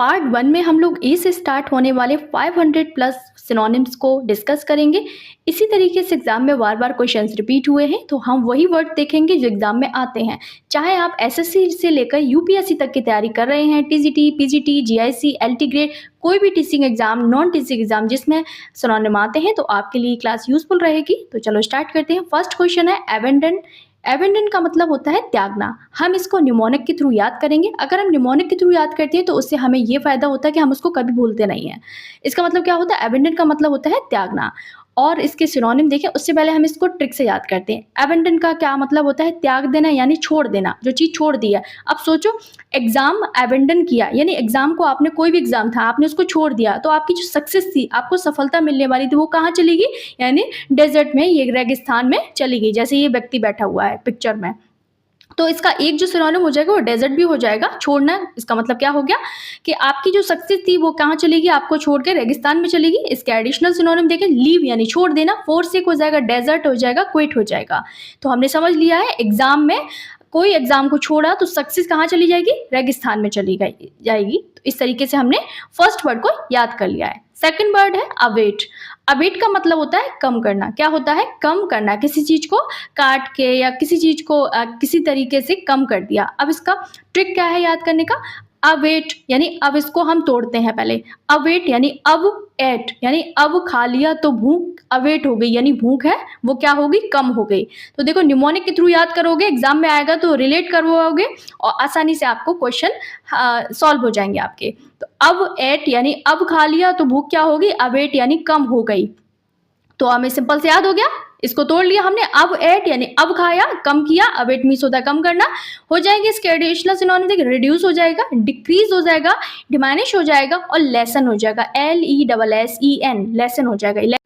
Part 1 में हम लोग ए से स्टार्ट होने वाले 500 प्लस सिनोनिम्स को डिस्कस करेंगे। इसी तरीके से एग्जाम में बार-बार क्वेश्चंस रिपीट हुए हैं, तो हम वही वर्ड देखेंगे जो एग्जाम में आते हैं। चाहे आप एसएससी से लेकर यूपीएससी तक की तैयारी कर रहे हैं, TGT, PGT, GIC, LT grade, कोई भी teaching exam, non teaching exam जिसमें सिनोनिम आते हैं, तो आपके लिए क्लास यूजफुल रहेगी। तो चलो स्टार्ट करते हैं। फर्स्ट क्वेश्चन है एबेंडन। एबेंडन का मतलब होता है त्यागना। हम इसको न्यूमोनिक के थ्रू याद करेंगे। अगर हम न्यूमोनिक के थ्रू याद करते हैं तो उससे हमें ये फायदा होता है कि हम उसको कभी भूलते नहीं हैं। इसका मतलब क्या होता है? एबेंडन का मतलब होता है त्यागना। और इसके सिनोनिम देखें, उससे पहले हम इसको ट्रिक से याद करते हैं। एबेंडन का क्या मतलब होता है? त्याग देना यानी छोड़ देना, जो चीज़ छोड़ दी है। अब सोचो, एग्जाम एबेंडन किया यानी एग्जाम को आपने, कोई भी एग्जाम था आपने उसको छोड़ दिया, तो आपकी जो सक्सेस थी, आपको सफलता मिलने वाली थी, वो कहाँ चली गई? यानी डेजर्ट में, ये रेगिस्तान में चली गई। जैसे ये व्यक्ति बैठा हुआ है पिक्चर में, तो इसका एक जो सिनोनिम हो जाएगा वो डेजर्ट भी हो जाएगा। छोड़ना, इसका मतलब क्या हो गया कि आपकी जो सक्सेस थी वो कहाँ चलेगी? आपको छोड़ के रेगिस्तान में चलेगी। इसके एडिशनल सिनोनिम देखें, लीव यानी छोड़ देना, फोरसेक हो जाएगा, डेजर्ट हो जाएगा, क्विट हो जाएगा। तो हमने समझ लिया है, एग्जाम में कोई एग्जाम को छोड़ा तो सक्सेस कहाँ चली जाएगी? रेगिस्तान में चली जाएगी। तो इस तरीके से हमने फर्स्ट वर्ड को याद कर लिया है। सेकंड वर्ड है अवेट। अवेट का मतलब होता है कम करना। क्या होता है? कम करना। किसी चीज को काट के या किसी चीज को किसी तरीके से कम कर दिया। अब इसका ट्रिक क्या है याद करने का? अवेट यानी अब इसको हम तोड़ते हैं पहले। अवेट यानी अब एट यानी अब खा लिया तो भूख अवेट हो गई, यानी भूख है वो क्या होगी? कम हो गई। तो देखो, न्यूमोनिक के थ्रू याद करोगे, एग्जाम में आएगा तो रिलेट करवाओगे और आसानी से आपको क्वेश्चन सॉल्व हो जाएंगे आपके। तो अब एट यानी अब खा लिया तो भूख क्या होगी? अवेट यानी कम हो गई। तो हमें सिंपल से याद हो गया, इसको तोड़ लिया हमने। अब एट यानी अब खाया, कम किया, अवेट मीन्स होता है कम करना। हो जाएगी इसके एडिशनल सिनोनिम देखिए, रिड्यूस हो जाएगा, डिक्रीज हो जाएगा, डिमानिश हो जाएगा और लेसन हो जाएगा। LESSEN, लेसन हो जाएगा।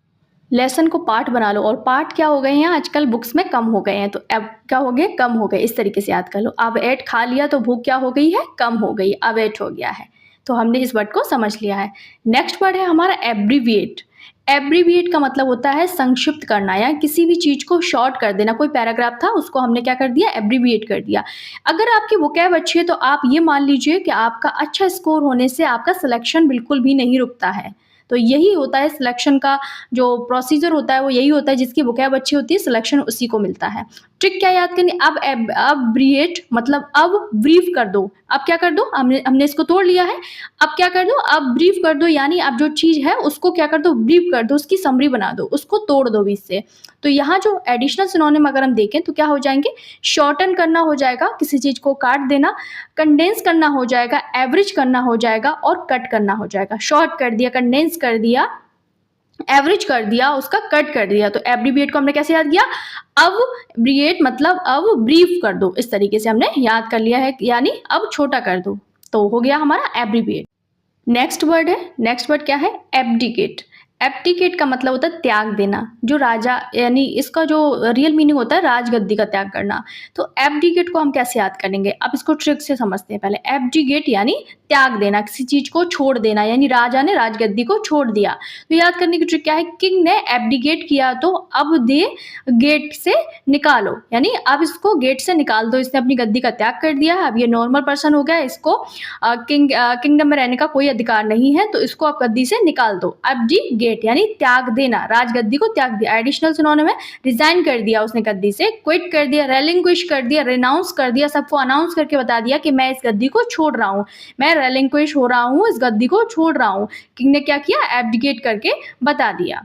लेसन को पार्ट बना लो, और पार्ट क्या हो गए हैं आजकल बुक्स में? कम हो गए हैं। तो अब क्या हो गए? कम हो गए। इस तरीके से याद कर लो। अब एट खा लिया तो भूख क्या हो गई है? कम हो गई, अब एट हो गया है। तो हमने इस वर्ड को समझ लिया है। नेक्स्ट वर्ड है हमारा एब्रीविएट। एब्रीविएट का मतलब होता है संक्षिप्त करना या किसी भी चीज को शॉर्ट कर देना। कोई पैराग्राफ था उसको हमने क्या कर दिया? एब्रीविएट कर दिया। अगर आपकी वोकैब अच्छी है तो आप ये मान लीजिए कि आपका अच्छा स्कोर होने से आपका सिलेक्शन बिल्कुल भी नहीं रुकता है। तो यही होता है सिलेक्शन का जो प्रोसीजर होता है, वो यही होता है। जिसकी वोकैब अच्छी होती है सिलेक्शन उसी को मिलता है। ट्रिक क्या याद करनी? अब ब्रिएट मतलब अब ब्रीफ कर दो। अब क्या कर दो? हमने इसको तोड़ लिया है। अब क्या कर दो? अब ब्रीफ कर दो, यानी अब जो चीज है उसको क्या कर दो? ब्रीफ कर दो, उसकी समरी बना दो, उसको तोड़ दो बीच से। तो यहाँ जो एडिशनल सिनोनिम अगर हम देखें तो क्या हो जाएंगे? शॉर्टन करना हो जाएगा, किसी चीज को काट देना, कंडेंस करना हो जाएगा, एवरेज करना हो जाएगा और कट करना हो जाएगा। शॉर्ट कर दिया, कंडेंस कर दिया, एवरेज कर दिया, उसका कट कर दिया। तो एब्रीविएट को हमने कैसे याद किया? अब ब्रिएट मतलब अब ब्रीफ कर दो। इस तरीके से हमने याद कर लिया है, यानी अब छोटा कर दो। तो हो गया हमारा एब्रीविएट। नेक्स्ट वर्ड है, नेक्स्ट वर्ड क्या है? एब्डिकेट। एब्डिकेट का मतलब होता है त्याग देना। जो राजा, यानी इसका जो रियल मीनिंग होता है राजगद्दी का त्याग करना। तो एब्डिकेट को हम कैसे याद करेंगे? अब इसको ट्रिक से समझते हैं पहले। एब्डिकेट यानी त्याग देना, किसी चीज को छोड़ देना, यानी राजा ने राजगद्दी को छोड़ दिया। तो याद करने की ट्रिक क्या है? किंग ने एब्डिकेट किया तो अब दे गेट से निकालो, यानी अब इसको गेट से निकाल दो। इसने अपनी गद्दी का त्याग कर दिया है, अब ये नॉर्मल पर्सन हो गया, इसको किंगडम में रहने का कोई अधिकार नहीं है, तो इसको आप गद्दी से निकाल दो। एब्डिकेट यानी त्याग देना, राजगद्दी को त्याग दिया। एडिशनल सिनोनिम है रिजाइन कर दिया उसने गद्दी से, क्विट कर दिया, रेलिंक्विश कर दिया, रिनाउंस कर दिया, सबको अनाउंस करके बता दिया कि मैं इस गद्दी को छोड़ रहा हूँ, मैं रेलिंक्विश हो रहा हूँ, इस गद्दी को छोड़ रहा हूँ। किंग ने क्या किया? एब्डिकेट करके बता दिया।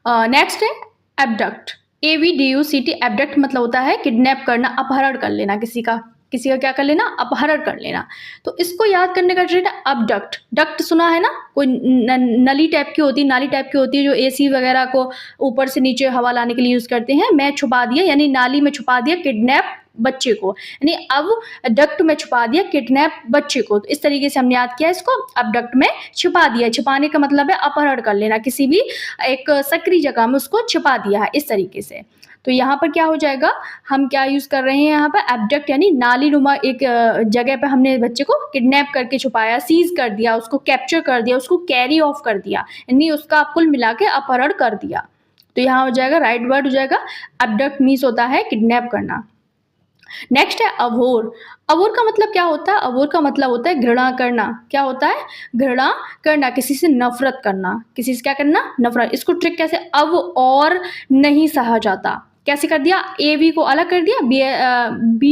नेक्स्ट है एबडक्ट। ABDUCT। एबडक्ट मतलब होता है किडनैप करना, अपहरण कर लेना किसी का क्या कर लेना? अपहरण कर लेना। तो इसको याद करने का ट्रिक है अबडक्ट। डक्ट सुना है ना? कोई नली टाइप की होती है, नाली टाइप की होती है, जो AC वगैरह को ऊपर से नीचे हवा लाने के लिए यूज करते हैं। मैं छुपा दिया यानी नाली में छुपा दिया किडनैप बच्चे को, यानी अब डक्ट में छुपा दिया किडनैप बच्चे को। तो इस तरीके से हमने याद किया इसको, अब डक्ट में छुपा दिया। छुपाने का मतलब है अपहरण कर लेना, किसी भी एक सक्रिय जगह में उसको छुपा दिया है, इस तरीके से। तो यहाँ पर क्या हो जाएगा? हम क्या यूज कर रहे हैं यहाँ पर? एबडक्ट यानी नाली नुमा एक जगह पे हमने बच्चे को किडनैप करके छुपाया, सीज कर दिया, उसको कैप्चर कर दिया, उसको कैरी ऑफ कर दिया, यानी उसका कुल मिला के अपहरण कर दिया। तो यहाँ हो जाएगा राइट वर्ड हो जाएगा एबडक्ट मीन्स होता है किडनैप करना। नेक्स्ट है अबोर। अबोर का मतलब क्या होता है? अबोर का मतलब होता है घृणा करना। क्या होता है? घृणा करना, किसी से नफरत करना। किसी से क्या करना? नफरत। इसको ट्रिक कैसे? अब और नहीं सहा जाता। कैसे कर दिया? ए बी को अलग कर दिया, बी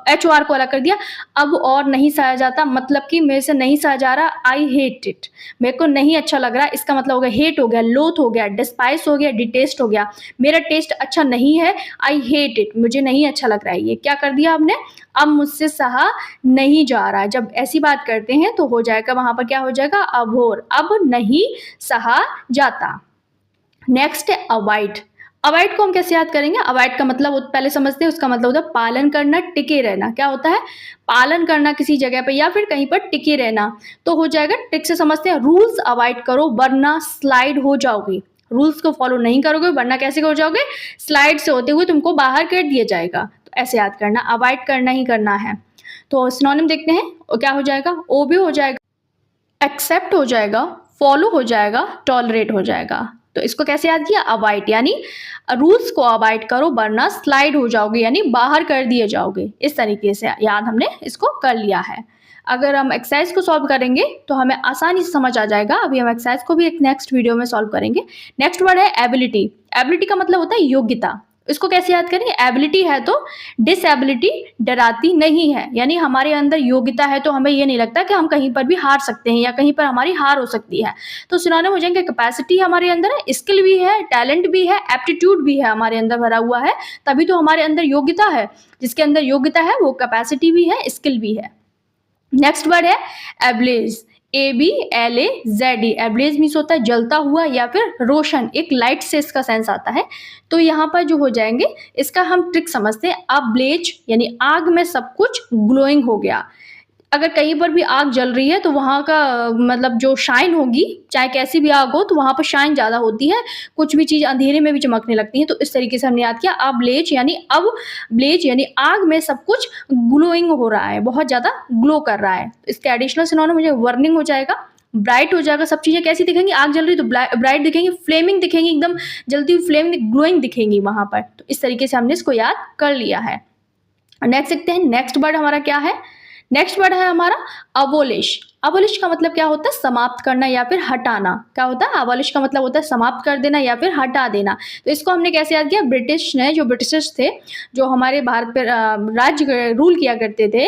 एच ओ आर को अलग कर दिया। अब और नहीं सहा जाता मतलब कि मेरे से नहीं सहा जा रहा, आई हेट इट। मेरे को नहीं अच्छा लग रहा, इसका मतलब हो गया हेट हो गया, लोथ हो गया, डिस्पाइस हो गया, डिटेस्ट हो गया। मेरा टेस्ट अच्छा नहीं है, आई हेट इट, मुझे नहीं अच्छा लग रहा है। ये क्या कर दिया आपने? अब मुझसे सहा नहीं जा रहा। जब ऐसी बात करते हैं तो हो जाएगा वहां पर क्या हो जाएगा? अबोर, अब नहीं सहा जाता। नेक्स्ट है अवॉइड। अवॉइड को हम कैसे याद करेंगे? अवॉइड का मतलब पहले समझते हैं, उसका मतलब होता है पालन करना, टिके रहना। क्या होता है? पालन करना किसी जगह पे या फिर कहीं पर टिके रहना। तो हो जाएगा, ट्रिक से समझते हैं, रूल्स अवॉइड करो वरना स्लाइड हो जाओगे। रूल्स को फॉलो नहीं करोगे वरना कैसे हो जाओगे? स्लाइड से होते हुए तुमको बाहर कर दिया जाएगा। तो ऐसे याद करना, अवॉइड करना ही करना है। तो सिनोनिम देखते हैं, और क्या हो जाएगा? ओबे हो जाएगा, एक्सेप्ट हो जाएगा, फॉलो हो जाएगा, टॉलरेट हो जाएगा। तो इसको कैसे याद किया? अवॉइड यानी रूल्स को अवॉइड करो वरना स्लाइड हो जाओगे, यानी बाहर कर दिए जाओगे। इस तरीके से याद हमने इसको कर लिया है। अगर हम एक्सरसाइज को सॉल्व करेंगे तो हमें आसानी से समझ आ जाएगा। अभी हम एक्सरसाइज को भी एक नेक्स्ट वीडियो में सॉल्व करेंगे। नेक्स्ट वर्ड है एबिलिटी। एबिलिटी का मतलब होता है योग्यता। इसको कैसे याद करेंगे? एबिलिटी है तो डिसएबिलिटी डराती नहीं है, यानी हमारे अंदर योग्यता है तो हमें ये नहीं लगता कि हम कहीं पर भी हार सकते हैं या कहीं पर हमारी हार हो सकती है। तो सिनोनिम हो जाएंगे, कैपेसिटी हमारे अंदर है, स्किल भी है, टैलेंट भी है, एप्टीट्यूड भी है, हमारे अंदर भरा हुआ है, तभी तो हमारे अंदर योग्यता है। जिसके अंदर योग्यता है वो कैपेसिटी भी है, स्किल भी है। नेक्स्ट वर्ड है एब्लेज। ABLAZE। एब्लेज मीन्स होता है जलता हुआ या फिर रोशन, एक लाइट से इसका सेंस आता है। तो यहाँ पर जो हो जाएंगे, इसका हम ट्रिक समझते हैं। अब्लेज यानी आग में सब कुछ ग्लोइंग हो गया। अगर कहीं पर भी आग जल रही है तो वहाँ का मतलब जो शाइन होगी, चाहे कैसी भी आग हो तो वहाँ पर शाइन ज़्यादा होती है, कुछ भी चीज़ अंधेरे में भी चमकने लगती है। तो इस तरीके से हमने याद किया, अब ब्लेज यानी आग में सब कुछ ग्लोइंग हो रहा है, बहुत ज़्यादा ग्लो कर रहा है। इसके एडिशनल सिनोनिम मुझे वर्निंग हो जाएगा, ब्राइट हो जाएगा। सब चीज़ें कैसी दिखेंगी? आग जल रही तो ब्राइट दिखेंगी, फ्लेमिंग दिखेंगी, एकदम जलती हुई फ्लेमिंग ग्लोइंग दिखेंगी वहाँ पर। तो इस तरीके से हमने इसको याद कर लिया है। नेक्स्ट देखते हैं, नेक्स्ट वर्ड हमारा क्या है? नेक्स्ट वर्ड है हमारा अबोलिश। अबोलिश का मतलब क्या होता है? समाप्त करना या फिर हटाना। क्या होता है? अबोलिश का मतलब होता है समाप्त कर देना या फिर हटा देना। तो इसको हमने कैसे याद किया? ब्रिटिश ने, जो ब्रिटिशर्स थे, जो हमारे भारत पर राज्य रूल किया करते थे,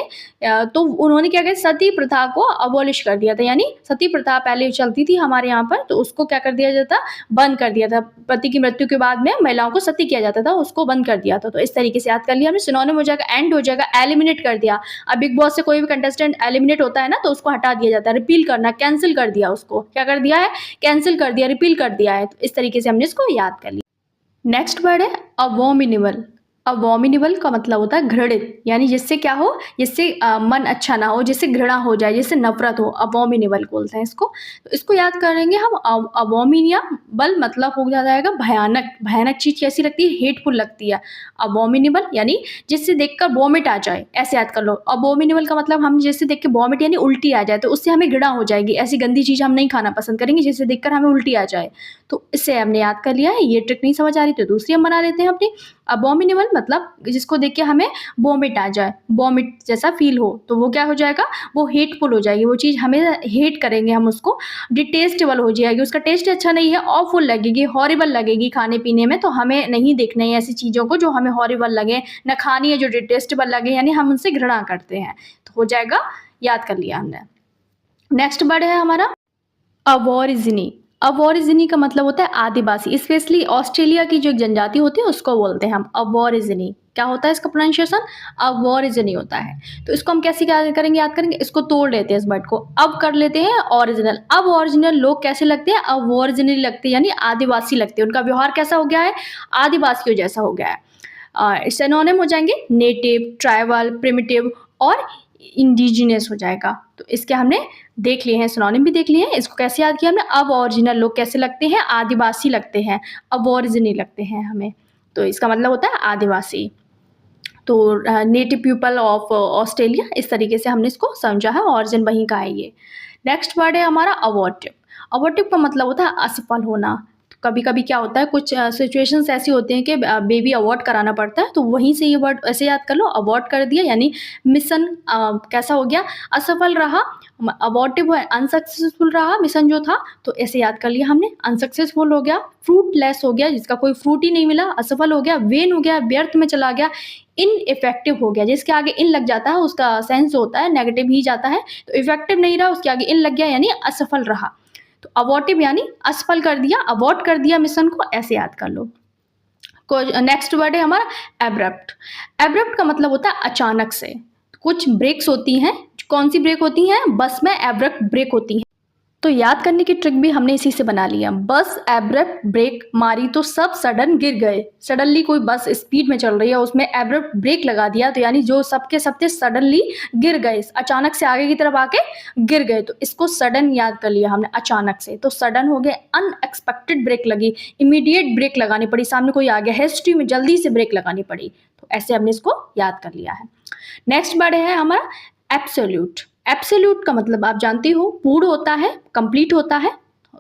तो उन्होंने क्या किया? सती प्रथा को अबोलिश कर दिया था। यानी सती प्रथा पहले चलती थी हमारे यहाँ पर, तो उसको क्या कर दिया जाता? बंद कर दिया था। पति की मृत्यु के बाद में महिलाओं को सती किया जाता था, उसको बंद कर दिया था। तो इस तरीके से याद कर लिया हमने। सिनोनिम हो जाएगा, एंड हो जाएगा, एलिमिनेट कर दिया। अब बिग बॉस से कोई भी कंटेस्टेंट एलिमिनेट होता है ना, तो उसको हटा दिया जाता है, रिपील करना, कैंसिल कर दिया उसको। क्या कर दिया है? कैंसिल कर दिया, रिपील कर दिया है। तो इस तरीके से हमने इसको याद कर लिया। नेक्स्ट वर्ड है अवोमिनेबल। अवोमिनेबल का मतलब होता है घृणित, यानी जिससे क्या हो? जिससे मन अच्छा ना हो, जिससे घृणा हो जाए, जिससे नफरत हो, अवोमिनेबल बोलते हैं इसको। तो इसको याद करेंगे हम। अवोमिनियबल मतलब हो जाएगा भयानक। भयानक चीज कैसी लगती है? हेटफुल लगती है। अवोमिनेबल यानी जिससे देखकर वॉमिट आ जाए, ऐसे याद कर लो। अवोमिनेबल का मतलब हम जिससे देख के वॉमिट यानी उल्टी आ जाए, तो उससे हमें घृणा हो जाएगी। ऐसी गंदी चीज हम नहीं खाना पसंद करेंगे जिससे देखकर हमें उल्टी आ जाए। तो इससे हमने याद कर लिया है। ये ट्रिक नहीं समझ आ रही तो दूसरी हम बना लेते हैं अपनी। अबोमिनेबल मतलब जिसको देख के हमें वॉमिट आ जाए, वॉमिट जैसा फील हो, तो वो क्या हो जाएगा? वो हेटफुल हो जाएगी। वो चीज़ हमें हेट करेंगे हम उसको, डिटेस्टेबल हो जाएगी, उसका टेस्ट अच्छा नहीं है, ऑफुल लगेगी, हॉरिबल लगेगी खाने पीने में। तो हमें नहीं देखना है ऐसी चीज़ों को जो हमें हॉरिबल लगे, न खानी है जो डिटेस्टेबल लगे, यानी हम उनसे घृणा करते हैं। तो हो जाएगा, याद कर लिया हमने। नेक्स्ट वर्ड है हमारा अबॉरिजिनी। अबॉरिजिनी का मतलब होता है आदिवासी। स्पेशली ऑस्ट्रेलिया की जो एक जनजाति होती है उसको बोलते हैं हम अबॉरिजिनी। क्या होता है इसका प्रोनाउंसिएशन? अबॉरिजिनी होता है। तो इसको हम कैसे क्या करेंगे? याद करेंगे, इसको तोड़ लेते हैं इस वर्ड को। अब कर लेते हैं ओरिजिनल। अब ओरिजिनल लोग कैसे लगते हैं? अबॉरिजिनी लगते हैं, यानी आदिवासी लगते हैं। उनका व्यवहार कैसा हो गया है? आदिवासियों जैसा हो गया है। सिनोनिम हो जाएंगे नेटिव, ट्राइबल, प्रिमिटिव और इंडिजिनियस हो जाएगा। तो इसके हमने देख लिए हैं, सिनोनिम भी देख लिए हैं। इसको कैसे याद किया हमने? अब ओरिजिनल लोग कैसे लगते हैं? आदिवासी लगते हैं, अबॉरिजिनी लगते हैं हमें। तो इसका मतलब होता है आदिवासी। तो नेटिव पीपल ऑफ ऑस्ट्रेलिया, इस तरीके से हमने इसको समझा है, ऑरिजिन वहीं का है ये। नेक्स्ट वर्ड है हमारा अबॉर्टिव। अबॉर्टिव का मतलब होता है असफल होना। कभी कभी क्या होता है, कुछ सिचुएशंस ऐसी होती हैं कि बेबी अबॉर्ट कराना पड़ता है, तो वहीं से ये वर्ड ऐसे याद कर लो, अबॉर्ट कर दिया यानी मिशन कैसा हो गया, असफल रहा, अबॉर्टिव है अनसक्सेसफुल रहा मिशन जो था, तो ऐसे याद कर लिया हमने, अनसक्सेसफुल हो गया, फ्रूटलेस हो गया जिसका कोई फ्रूट ही नहीं मिला, असफल हो गया, वेन हो गया व्यर्थ में चला गया, इनइफेक्टिव हो गया, जिसके आगे इन लग जाता है उसका सेंस होता है नेगेटिव ही जाता है, तो इफेक्टिव नहीं रहा, उसके आगे इन लग गया यानी असफल रहा, तो अबॉर्टिव यानी असफल कर दिया, अबॉर्ट कर दिया मिशन को, ऐसे याद कर लो। नेक्स्ट वर्ड है हमारा एब्रप्ट। एब्रप्ट का मतलब होता है अचानक से। कुछ ब्रेक्स होती हैं, कौन सी ब्रेक होती हैं, बस में एब्रप्ट ब्रेक होती हैं। तो याद करने की ट्रिक भी हमने इसी से बना लिया, बस एब्रप्ट ब्रेक मारी तो सब सडन गिर गए। सडनली कोई बस स्पीड में चल रही है, उसमें एब्रप्ट ब्रेक लगा दिया, तो यानी जो सबके सबके सडनली गिर गए, अचानक से आगे की तरफ आके गिर गए, तो इसको सडन याद कर लिया हमने अचानक से। तो सडन हो गया, अनएक्सपेक्टेड ब्रेक लगी, इमीडिएट ब्रेक लगानी पड़ी, सामने कोई आ गया, हिस्ट्री में जल्दी से ब्रेक लगानी पड़ी, तो ऐसे हमने इसको याद कर लिया है। नेक्स्ट वर्ड है हमारा एब्सोल्यूट। एब्सोल्यूट का मतलब आप जानती हो, पूर्ण होता है, कंप्लीट होता है,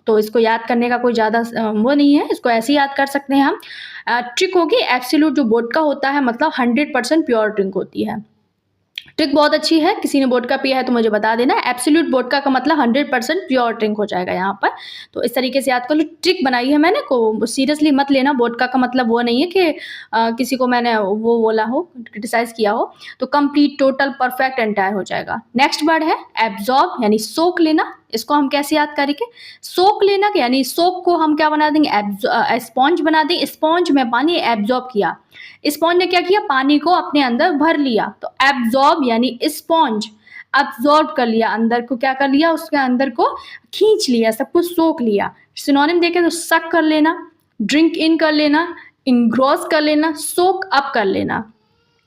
तो इसको याद करने का कोई ज़्यादा वो नहीं है, इसको ऐसे ही याद कर सकते हैं हम। ट्रिक होगी एब्सोल्यूट जो वोडका होता है, मतलब 100% प्योर ड्रिंक होती है। ट्रिक बहुत अच्छी है, किसी ने वोडका पिया है तो मुझे बता देना। एब्सोल्यूट वोडका का मतलब 100% प्योर ड्रिंक हो जाएगा यहाँ पर, तो इस तरीके से याद कर लो। ट्रिक बनाई है मैंने, को सीरियसली मत लेना, वोडका का मतलब वो नहीं है कि किसी को मैंने वो बोला हो, क्रिटिसाइज किया हो, तो कंप्लीट, टोटल, परफेक्ट, एंटायर हो जाएगा। नेक्स्ट वर्ड है एब्जॉर्ब यानी सोख लेना। इसको हम कैसे याद करेंगे, सोख लेना यानी सोख को हम क्या बना देंगे, स्पॉन्ज बना देंगे। स्पॉन्ज में पानी एब्जॉर्ब किया, स्पॉन्ज ने क्या किया, पानी को अपने अंदर भर लिया, तो एब्जॉर्ब यानी स्पॉन्ज अब्जॉर्ब कर लिया, अंदर को क्या कर लिया, उसके अंदर को खींच लिया, सब कुछ सोख लिया। सिनोनिम देखें तो सक कर लेना, ड्रिंक इन कर लेना, इंग्रॉस कर लेना, सोक अप कर लेना।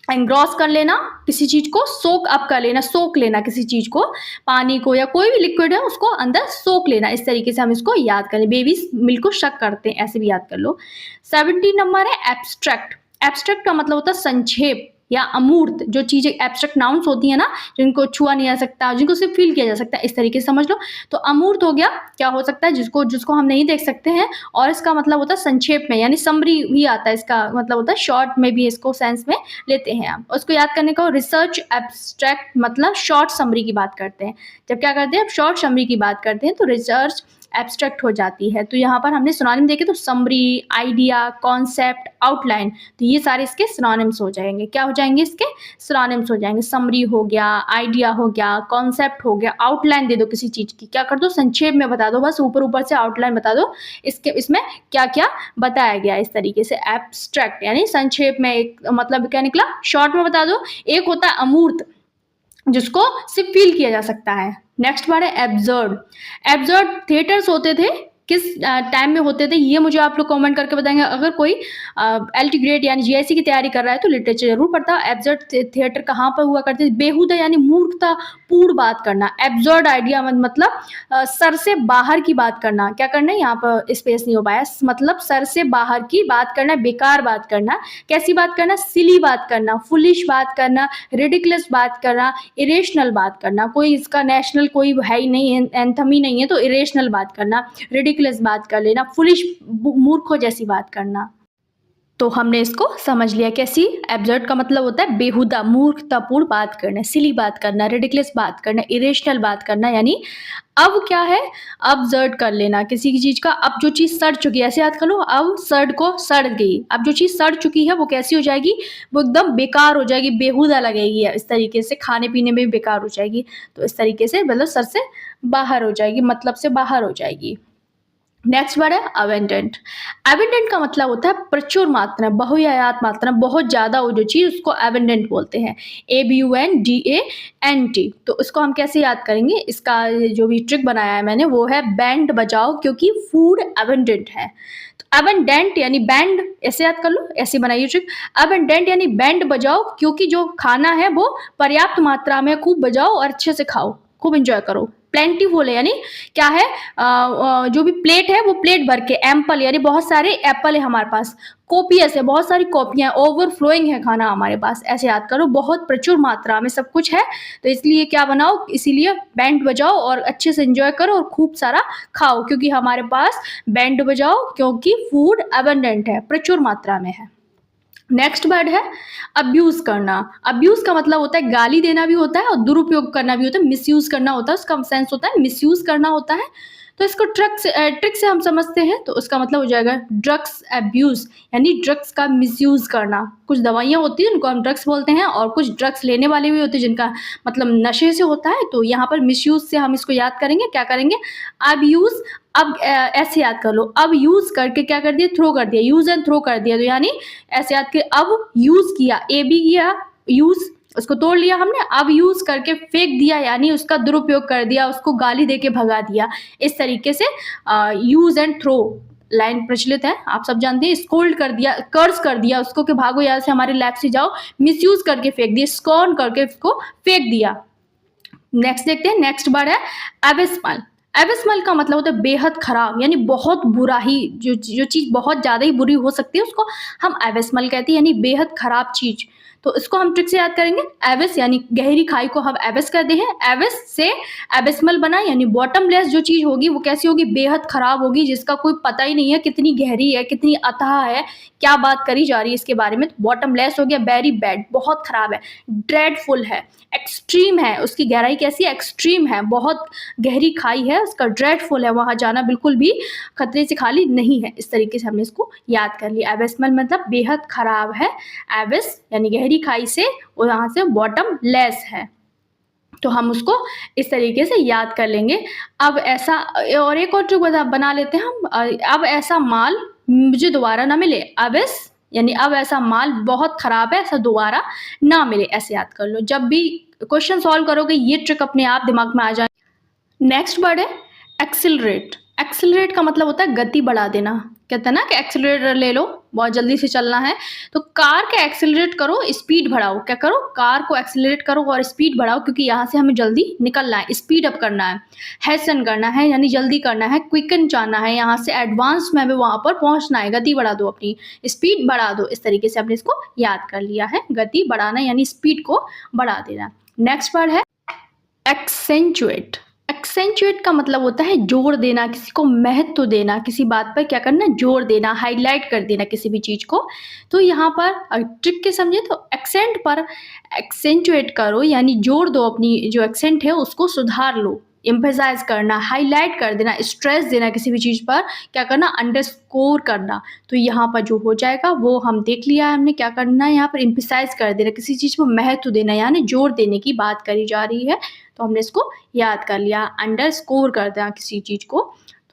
एंग्रॉस कर लेना किसी चीज को, सोक अप कर लेना, सोख लेना किसी चीज को, पानी को या कोई भी लिक्विड है उसको अंदर सोख लेना। इस तरीके से हम इसको याद करें। बेबीज मिल्क को शक करते हैं, ऐसे भी याद कर लो। 17 नंबर है एब्स्ट्रैक्ट। एब्स्ट्रैक्ट का मतलब होता है संक्षेप या अमूर्त, जो चीजें एब्स्ट्रैक्ट नाउन्स होती है ना, जिनको छुआ नहीं जा सकता, जिनको सिर्फ फील किया जा सकता है, इस तरीके से समझ लो। तो अमूर्त हो गया, क्या हो सकता है, जिसको हम नहीं देख सकते हैं, और इसका मतलब होता है संक्षेप में, यानी समरी भी आता है, इसका मतलब होता है शॉर्ट में भी, इसको सेंस में लेते हैं हम। उसको याद करने का, रिसर्च एब्स्ट्रैक्ट मतलब शॉर्ट समरी की बात करते हैं। जब क्या करते हैं, शॉर्ट समरी की बात करते हैं तो रिसर्च एब्स्ट्रैक्ट हो जाती है। तो यहाँ पर हमने सिनोनिम देखे तो समरी, आइडिया, कॉन्सेप्ट, आउटलाइन, तो ये सारे इसके सिनोनिम्स हो जाएंगे। क्या हो जाएंगे, इसके सिनोनिम्स हो जाएंगे। समरी हो गया, आइडिया हो गया, कॉन्सेप्ट हो गया, आउटलाइन दे दो किसी चीज की, क्या कर दो, संक्षेप में बता दो, बस ऊपर ऊपर से आउटलाइन बता दो, इसमें क्या क्या बताया गया। इस तरीके से एब्स्ट्रैक्ट यानी संक्षेप में, एक मतलब क्या निकला, शॉर्ट में बता दो। एक होता है अमूर्त, जिसको सिर्फ फील किया जा सकता है। नेक्स्ट वर्ड है एब्सर्ड। एब्सर्ड थिएटर्स होते थे, किस टाइम में होते थे, ये मुझे आप लोग कमेंट करके बताएंगे। अगर कोई एलटी ग्रेड यानी जीआईसी की तैयारी कर रहा है तो लिटरेचर जरूर पढ़ता है। एब्सर्ड थिएटर कहाँ पर हुआ करते थे, बेहुदा यानी मूर्खता पूर्ण बात करना। एब्सर्ड आइडिया मतलब सर से बाहर की बात करना। क्या करना है, यहाँ पर स्पेस नहीं हो पाया, मतलब सर से बाहर की बात करना, बेकार बात करना। कैसी बात करना, सिली बात करना, फुलिश बात करना, रिडिकुलस बात करना, इरेशनल बात करना। कोई इसका नेशनल कोई है ही नहीं, एंथम ही नहीं है, तो इरेशनल बात करना, रिडिकुलस बात कर लेना, फुलिश मूर्खों जैसी बात करना। तो हमने इसको समझ लिया कैसी। एब्सर्ड का मतलब होता है बेहुदा, मूर्खतापूर्ण बात करना, सिली बात करना, रिडिकुलस बात करना, इरेशनल बात करना। यानी अब क्या है, अब्सर्ड कर लेना किसी की चीज का। अब जो चीज सड़ चुकी है, ऐसे याद कर लो, अब सर्ड को सड़ गई। अब जो चीज सड़ चुकी है वो कैसी हो जाएगी, वो एकदम बेकार हो जाएगी, बेहुदा लगेगी, इस तरीके से खाने पीने में भी बेकार हो जाएगी। तो इस तरीके से मतलब सर से बाहर हो जाएगी, मतलब से बाहर हो जाएगी। नेक्स्ट वर्ड है अबेंडेंट। अबेंडेंट का मतलब होता है प्रचुर मात्रा, बहुयात मात्रा, बहुत ज्यादा हो जो चीज, उसको अबेंडेंट बोलते हैं। ABUNDANT। तो इसको हम कैसे याद करेंगे, इसका जो भी ट्रिक बनाया है मैंने वो है बैंड बजाओ क्योंकि फूड अबेंडेंट है। तो अबेंडेंट यानी बैंड, ऐसे याद कर लो, ऐसे बनाइए ट्रिक। अबेंडेंट यानी बैंड बजाओ क्योंकि जो खाना है वो पर्याप्त मात्रा में, खूब बजाओ और अच्छे से खाओ, खूब एंजॉय करो। प्लेंटीफुल है, यानी क्या है, जो भी प्लेट है वो प्लेट भर के, एम्पल यानी बहुत सारे एप्पल है हमारे पास, कोपियस है, बहुत सारी कॉपियां, ओवरफ्लोइंग है खाना हमारे पास, ऐसे याद करो, बहुत प्रचुर मात्रा में सब कुछ है। तो इसलिए क्या बनाओ, इसीलिए बैंड बजाओ और अच्छे से एंजॉय करो और खूब सारा खाओ, क्योंकि हमारे पास बैंड बजाओ, क्योंकि फूड अबंडेंट है, प्रचुर मात्रा में है। नेक्स्ट वर्ड है अब्यूज करना। अब्यूज का मतलब होता है गाली देना भी होता है और दुरुपयोग करना भी होता है, मिसयूज करना होता है, उसका सेंस होता है मिसयूज करना होता है। तो इसको ट्रिक से हम समझते हैं, तो उसका मतलब हो जाएगा ड्रग्स अब्यूज, यानी ड्रग्स का मिसयूज करना। कुछ दवाइयाँ होती हैं उनको हम ड्रग्स बोलते हैं, और कुछ ड्रग्स लेने वाले भी होते हैं जिनका मतलब नशे से होता है। तो यहाँ पर मिसयूज से हम इसको याद करेंगे, क्या करेंगे, अब्यूज। अब ऐसे याद कर लो, अब यूज करके क्या कर दिया, थ्रो कर दिया, यूज एंड थ्रो कर दिया। तो यानी ऐसे याद कर, अब यूज किया, ए बी किया, यूज उसको तोड़ लिया हमने, अब यूज करके फेंक दिया, यानी उसका दुरुपयोग कर दिया, उसको गाली देके भगा दिया। इस तरीके से यूज एंड थ्रो लाइन प्रचलित है, आप सब जानते हैं। स्कोल्ड कर दिया, कर्ज कर दिया उसको कि भागो यहाँ से, हमारे लैब से जाओ। मिसयूज करके फेंक दिया, स्कॉर्न करके उसको फेंक दिया। नेक्स्ट देखते हैं, नेक्स्ट वर्ड है एबिस्मल। एबिस्मल का मतलब होता है बेहद खराब, यानी बहुत बुरा ही, जो चीज़ बहुत ज़्यादा ही बुरी हो सकती है उसको हम एबिस्मल कहते हैं, यानी बेहद खराब चीज़। तो इसको हम ट्रिक से याद करेंगे, एबिस यानी गहरी खाई को हम एबिस कहते हैं, एबिस से एबिस्मल बना, यानी बॉटमलेस जो चीज़ होगी वो कैसी होगी, बेहद खराब होगी, जिसका कोई पता ही नहीं है कितनी गहरी है, कितनी अथाह है, क्या बात करी जा रही है इसके बारे में। तो बॉटमलेस हो गया, वेरी बैड, बहुत खराब है। ड्रेडफुल है, एक्सट्रीम है, उसकी गहराई कैसी है, एक्सट्रीम है, बहुत गहरी खाई है उसका, ड्रेडफुल है, वहाँ जाना बिल्कुल भी खतरे से खाली नहीं है। इस तरीके से हमने इसको याद कर लिया। एबिस्मल मतलब बेहद खराब है, एबिस यानी गहरी खाई से, और यहाँ से बॉटम लेस है, तो हम उसको इस तरीके से याद कर लेंगे। अब ऐसा, और एक और ट्रिक बना लेते हैं हम, अब ऐसा माल मुझे दोबारा ना मिले, अबिस यानी अब ऐसा माल बहुत खराब है, ऐसा दोबारा ना मिले, ऐसे याद कर लो। जब भी क्वेश्चन सॉल्व करोगे ये ट्रिक अपने आप दिमाग में आ जाए। नेक्स्ट वर्ड है एक्सिलरेट। एक्सिलरेट का मतलब होता है गति बढ़ा देना। कहते हैं ना कि एक्सिलरेटर ले लो, बहुत जल्दी से चलना है, तो कार का एक्सिलरेट करो, स्पीड बढ़ाओ। क्या करो, कार को एक्सिलरेट करो और स्पीड बढ़ाओ, क्योंकि यहाँ से हमें जल्दी निकलना है, स्पीड अप करना है, हैसन करना है, यानी जल्दी करना है, क्विकन जाना है, यहाँ से एडवांस में हमें वहाँ पर पहुँचना है। गति बढ़ा दो, अपनी स्पीड बढ़ा दो। इस तरीके से हमने इसको याद कर लिया है, गति बढ़ाना यानी स्पीड को बढ़ा देना। नेक्स्ट वर्ड है एक्सेंचुएट। एक्सेंचुएट का मतलब होता है जोड़ देना, किसी को महत्व देना, किसी बात पर क्या करना, जोड़ देना, हाईलाइट कर देना किसी भी चीज़ को। तो यहाँ पर ट्रिक के समझे तो एक्सेंट पर एक्सेंचुएट करो, यानी जोड़ दो, अपनी जो एक्सेंट है उसको सुधार लो, एम्फेसाइज करना, हाईलाइट कर देना, स्ट्रेस देना किसी भी चीज़ पर, क्या करना, अंडरस्कोर करना। तो यहाँ पर जो हो जाएगा वो हम देख लिया है हमने, क्या करना है यहाँ पर, एम्फेसाइज कर देना, किसी चीज़ को महत्व देना, यानी जोर देने की बात करी जा रही है। तो हमने इसको याद कर लिया, अंडरस्कोर कर देना किसी चीज़ को।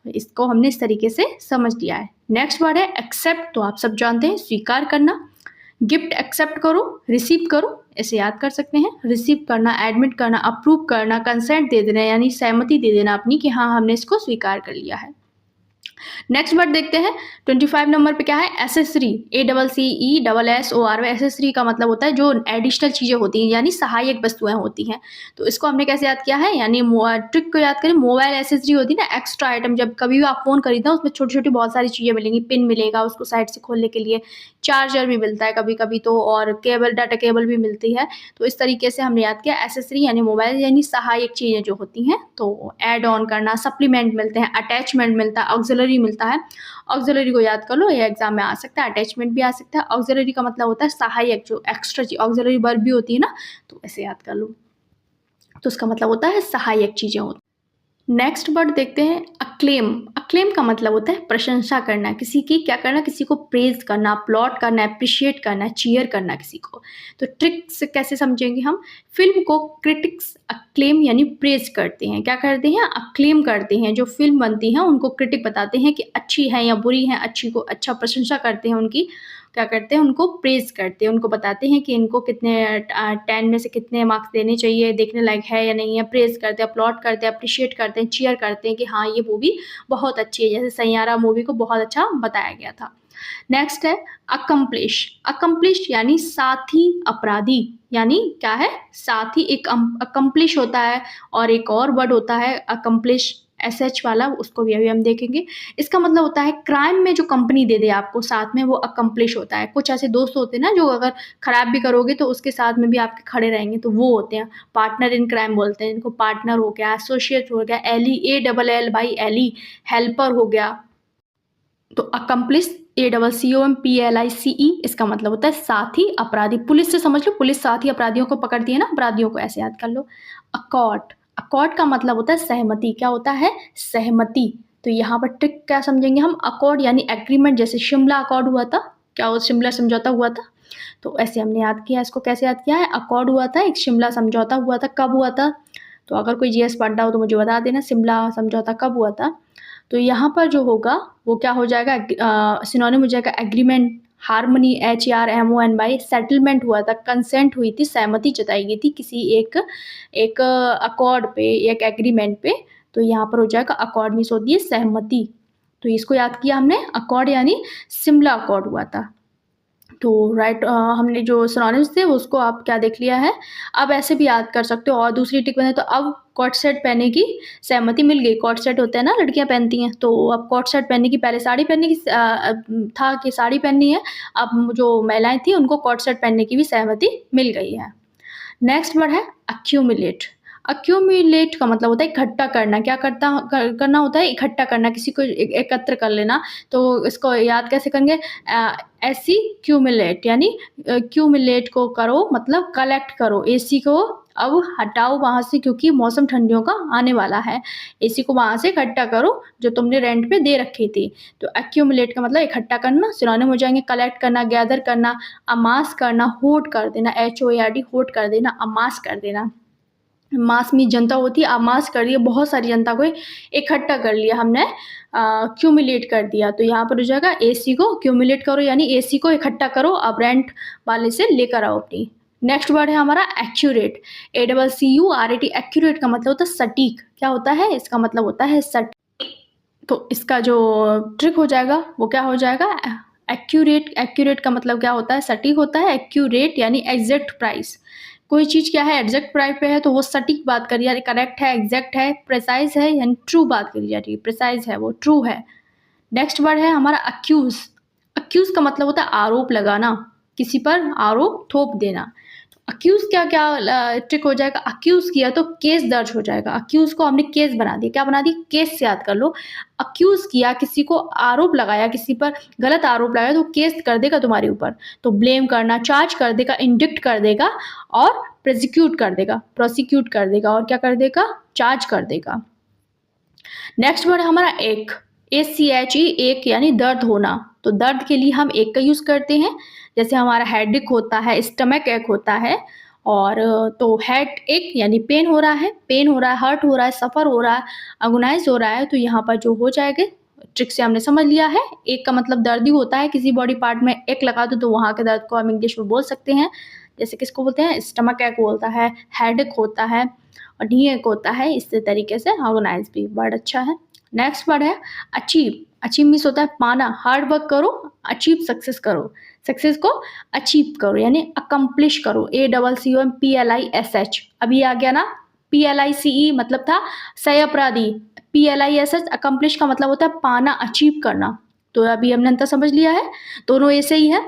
तो इसको हमने इस तरीके से समझ लिया है। नेक्स्ट वर्ड है एक्सेप्ट। तो आप सब जानते हैं, स्वीकार करना। गिफ्ट एक्सेप्ट करो, रिसीव करो, ऐसे याद कर सकते हैं। रिसीव करना, एडमिट करना, अप्रूव करना, कंसेंट दे देना, यानी सहमति दे देना अपनी कि हाँ हमने इसको स्वीकार कर लिया है। नेक्स्ट वर्ड देखते हैं 25 नंबर पे क्या है, एसेसरी। ACCESSOR। एसेसरी का मतलब होता है जो एडिशनल चीज़ें होती हैं, यानी सहायक वस्तुएं होती हैं। तो इसको हमने कैसे याद किया है, यानी ट्रिक को याद करें, मोबाइल एसेसरी होती है ना, एक्स्ट्रा आइटम। जब कभी भी आप फ़ोन खरीदना उसमें छोटी छोटी बहुत सारी चीज़ें मिलेंगी, पिन मिलेगा उसको साइड से खोलने के लिए, चार्जर भी मिलता है कभी कभी तो, और केबल, डाटा केबल भी मिलती है। तो इस तरीके से हमने याद किया एसेसरी यानी मोबाइल, यानी सहायक चीज़ें जो होती हैं। तो ऐड ऑन करना, सप्लीमेंट मिलते हैं, अटैचमेंट मिलता है, ऑक्सिलरी मिलता है। ऑक्सिलरी को याद कर लो, ये एग्जाम में आ सकता है, अटैचमेंट भी आ सकता है। ऑक्सिलरी का मतलब होता है सहायक, जो एक्स्ट्रा चीज, ऑक्सिलरी वर्ब भी होती है ना, तो ऐसे याद कर लो। तो उसका मतलब होता है सहायक चीजें होती। नेक्स्ट वर्ड देखते हैं अक्लेम। अक्लेम का मतलब होता है प्रशंसा करना, किसी की क्या करना, किसी को प्रेज करना, अपलॉड करना, अप्रिशिएट करना, चीयर करना किसी को। तो ट्रिक्स कैसे समझेंगे हम, फिल्म को क्रिटिक्स अक्लेम यानी प्रेज करते हैं, क्या करते हैं, अक्लेम करते हैं। जो फिल्म बनती हैं उनको क्रिटिक बताते हैं कि अच्छी है या बुरी है, अच्छी को अच्छा प्रशंसा करते हैं उनकी, क्या करते हैं, उनको प्रेज़ करते हैं, उनको बताते हैं कि इनको कितने 10 में से कितने मार्क्स देने चाहिए, देखने लायक है या नहीं है, प्रेज़ करते हैं, अपलॉड करते हैं, एप्रिशिएट करते हैं, चीयर करते हैं कि हाँ, ये मूवी बहुत अच्छी है। जैसे सैयारा मूवी को बहुत अच्छा बताया गया था। नेक्स्ट है अकम्प्लिश। अकम्प्लिश यानी साथी अपराधी, यानी क्या है, साथी। एक अकम्प्लिश होता है और एक और वर्ड होता है अकम्प्लिश एसएच वाला, उसको भी अभी हम देखेंगे। इसका मतलब होता है क्राइम में जो कंपनी दे दे आपको साथ में, वो अकम्प्लिश होता है। कुछ ऐसे दोस्त होते हैं ना जो अगर खराब भी करोगे तो उसके साथ में भी आपके खड़े रहेंगे, तो वो होते हैं पार्टनर इन क्राइम बोलते हैं इनको। पार्टनर हो गया, एसोसिएट हो गया, एली ALL एली, हेल्पर हो गया। तो अकम्प्लिस ACCOMPLICE, इसका मतलब होता है साथी अपराधी। पुलिस से समझ लो, पुलिस साथी अपराधियों को पकड़ती है ना, अपराधियों को ऐसे याद कर लो। अकॉर्ड, अकॉर्ड का मतलब होता है सहमति। क्या होता है, सहमति। तो यहाँ पर ट्रिक क्या समझेंगे हम, अकॉर्ड यानी एग्रीमेंट। जैसे शिमला अकॉर्ड हुआ था, क्या वो शिमला समझौता हुआ था, तो ऐसे हमने याद किया। इसको कैसे याद किया है, अकॉर्ड हुआ था, एक शिमला समझौता हुआ था। कब हुआ था, तो अगर कोई GS पढ़ रहा हो तो मुझे बता देना, शिमला समझौता कब हुआ था। तो यहाँ पर जो होगा वो क्या हो जाएगा, सिनोनिम हो जाएगा एग्रीमेंट, हार्मनी HARMONY, सेटलमेंट हुआ था, कंसेंट हुई थी, सहमति जताई गई थी किसी एक अकॉर्ड पे, एक एग्रीमेंट पे। तो यहाँ पर हो जाएगा अकॉर्ड मीन्स होती है सहमति। तो इसको याद किया हमने, अकॉर्ड यानी शिमला अकॉर्ड हुआ था। तो राइट, हमने जो सिनोनिम्स थे उसको आप क्या देख लिया है। अब ऐसे भी याद कर सकते हो। और दूसरी ट्रिक बनाए तो अब कॉट सेट पहनने की सहमति मिल गई। कॉट सेट होता है ना, लड़कियां पहनती हैं, तो अब कॉट सेट पहनने की, पहले साड़ी पहनने की था कि साड़ी पहननी है, अब जो महिलाएं थी उनको कॉट सेट पहनने की भी सहमति मिल गई है। नेक्स्ट वर्ड है अक्यूमुलेट। अक्यूमुलेट का मतलब होता है इकट्ठा करना। क्या करना होता है, इकट्ठा करना, किसी को एकत्र कर लेना। तो इसको याद कैसे करेंगे, ऐसी क्यूमुलेट यानी क्यूमुलेट को करो मतलब कलेक्ट करो। AC को अब हटाओ वहाँ से क्योंकि मौसम ठंडियों का आने वाला है। AC को वहाँ से इकट्ठा करो जो तुमने रेंट पे दे रखी थी। तो एक्यूमुलेट का मतलब इकट्ठा करना। सिनोनिम हो जाएंगे कलेक्ट करना, गैदर करना, अमास करना, होर्ड कर देना, HOARD होर्ड कर देना, अमास कर देना। मास में जनता होती है, अमास कर दिया, बहुत सारी जनता को इकट्ठा कर लिया हमने, क्यूमुलेट कर दिया। तो यहाँ पर हो जाएगा AC को क्यूमुलेट करो यानी AC को इकट्ठा करो, अब रेंट वाले से लेकर आओ अपनी। नेक्स्ट वर्ड है हमारा एक्यूरेट। ACCURAT, एक्यूरेट का मतलब होता है सटीक। क्या होता है, इसका मतलब होता है सटीक। तो इसका जो ट्रिक हो जाएगा वो क्या हो जाएगा, एक्यूरेट। एक्यूरेट का मतलब क्या होता है, सटीक होता है। एक्यूरेट यानी एग्जैक्ट प्राइस। कोई चीज़ क्या है, एग्जैक्ट प्राइस पे है तो वो सटीक बात करी जा रही, करेक्ट है, एग्जैक्ट है, प्रिसाइज है, यानी ट्रू बात करी जा रही है। प्रिसाइज है वो, ट्रू है। नेक्स्ट वर्ड है हमारा अक्यूज। अक्यूज का मतलब होता है आरोप लगाना, किसी पर आरोप थोप देना। अक्यूज क्या क्या ट्रिक हो जाएगा, अक्यूज किया तो केस दर्ज हो जाएगा। अक्यूज को हमने केस बना दिया, क्या बना दी, केस से याद कर लो। अक्यूज किया, किसी को आरोप लगाया, किसी पर गलत आरोप लगाया तो केस कर देगा तुम्हारे ऊपर। तो ब्लेम करना, चार्ज कर देगा, इंडिक्ट कर देगा और प्रोसिक्यूट कर देगा, प्रोसिक्यूट कर देगा और क्या कर देगा, चार्ज कर देगा। नेक्स्ट वर्ड है हमारा एक। ACHE, एक यानी दर्द होना। तो दर्द के लिए हम एक का यूज करते हैं। जैसे हमारा हेडेक होता है, स्टमक एक होता है, और तो हेड एक यानी पेन हो रहा है, पेन हो रहा है, हर्ट हो रहा है, सफ़र हो रहा है, अगोनाइज हो रहा है। तो यहाँ पर जो हो जाएगा, ट्रिक से हमने समझ लिया है। एक का मतलब दर्द ही होता है, किसी बॉडी पार्ट में एक लगा दो तो वहाँ के दर्द को हम इंग्लिश में बोल सकते हैं। जैसे किसको बोलते हैं, स्टमक एक बोलता है, हेडेक होता है और नी एक होता है। इस तरीके से ऑर्गेनाइज भी वर्ड अच्छा है। नेक्स्ट वर्ड है अचीव। अचीव मीन्स होता है पाना, हार्ड वर्क करो, अचीव सक्सेस करो, सक्सेस को अचीव करो यानी अकम्प्लिश करो। ACCOMPLISH, अभी आ गया ना, PLICE मतलब था सह अपराधी, PLISH अकम्प्लिश का मतलब होता है पाना, अचीव करना। तो अभी हमने अंतर समझ लिया है, दोनों ऐसे ही है।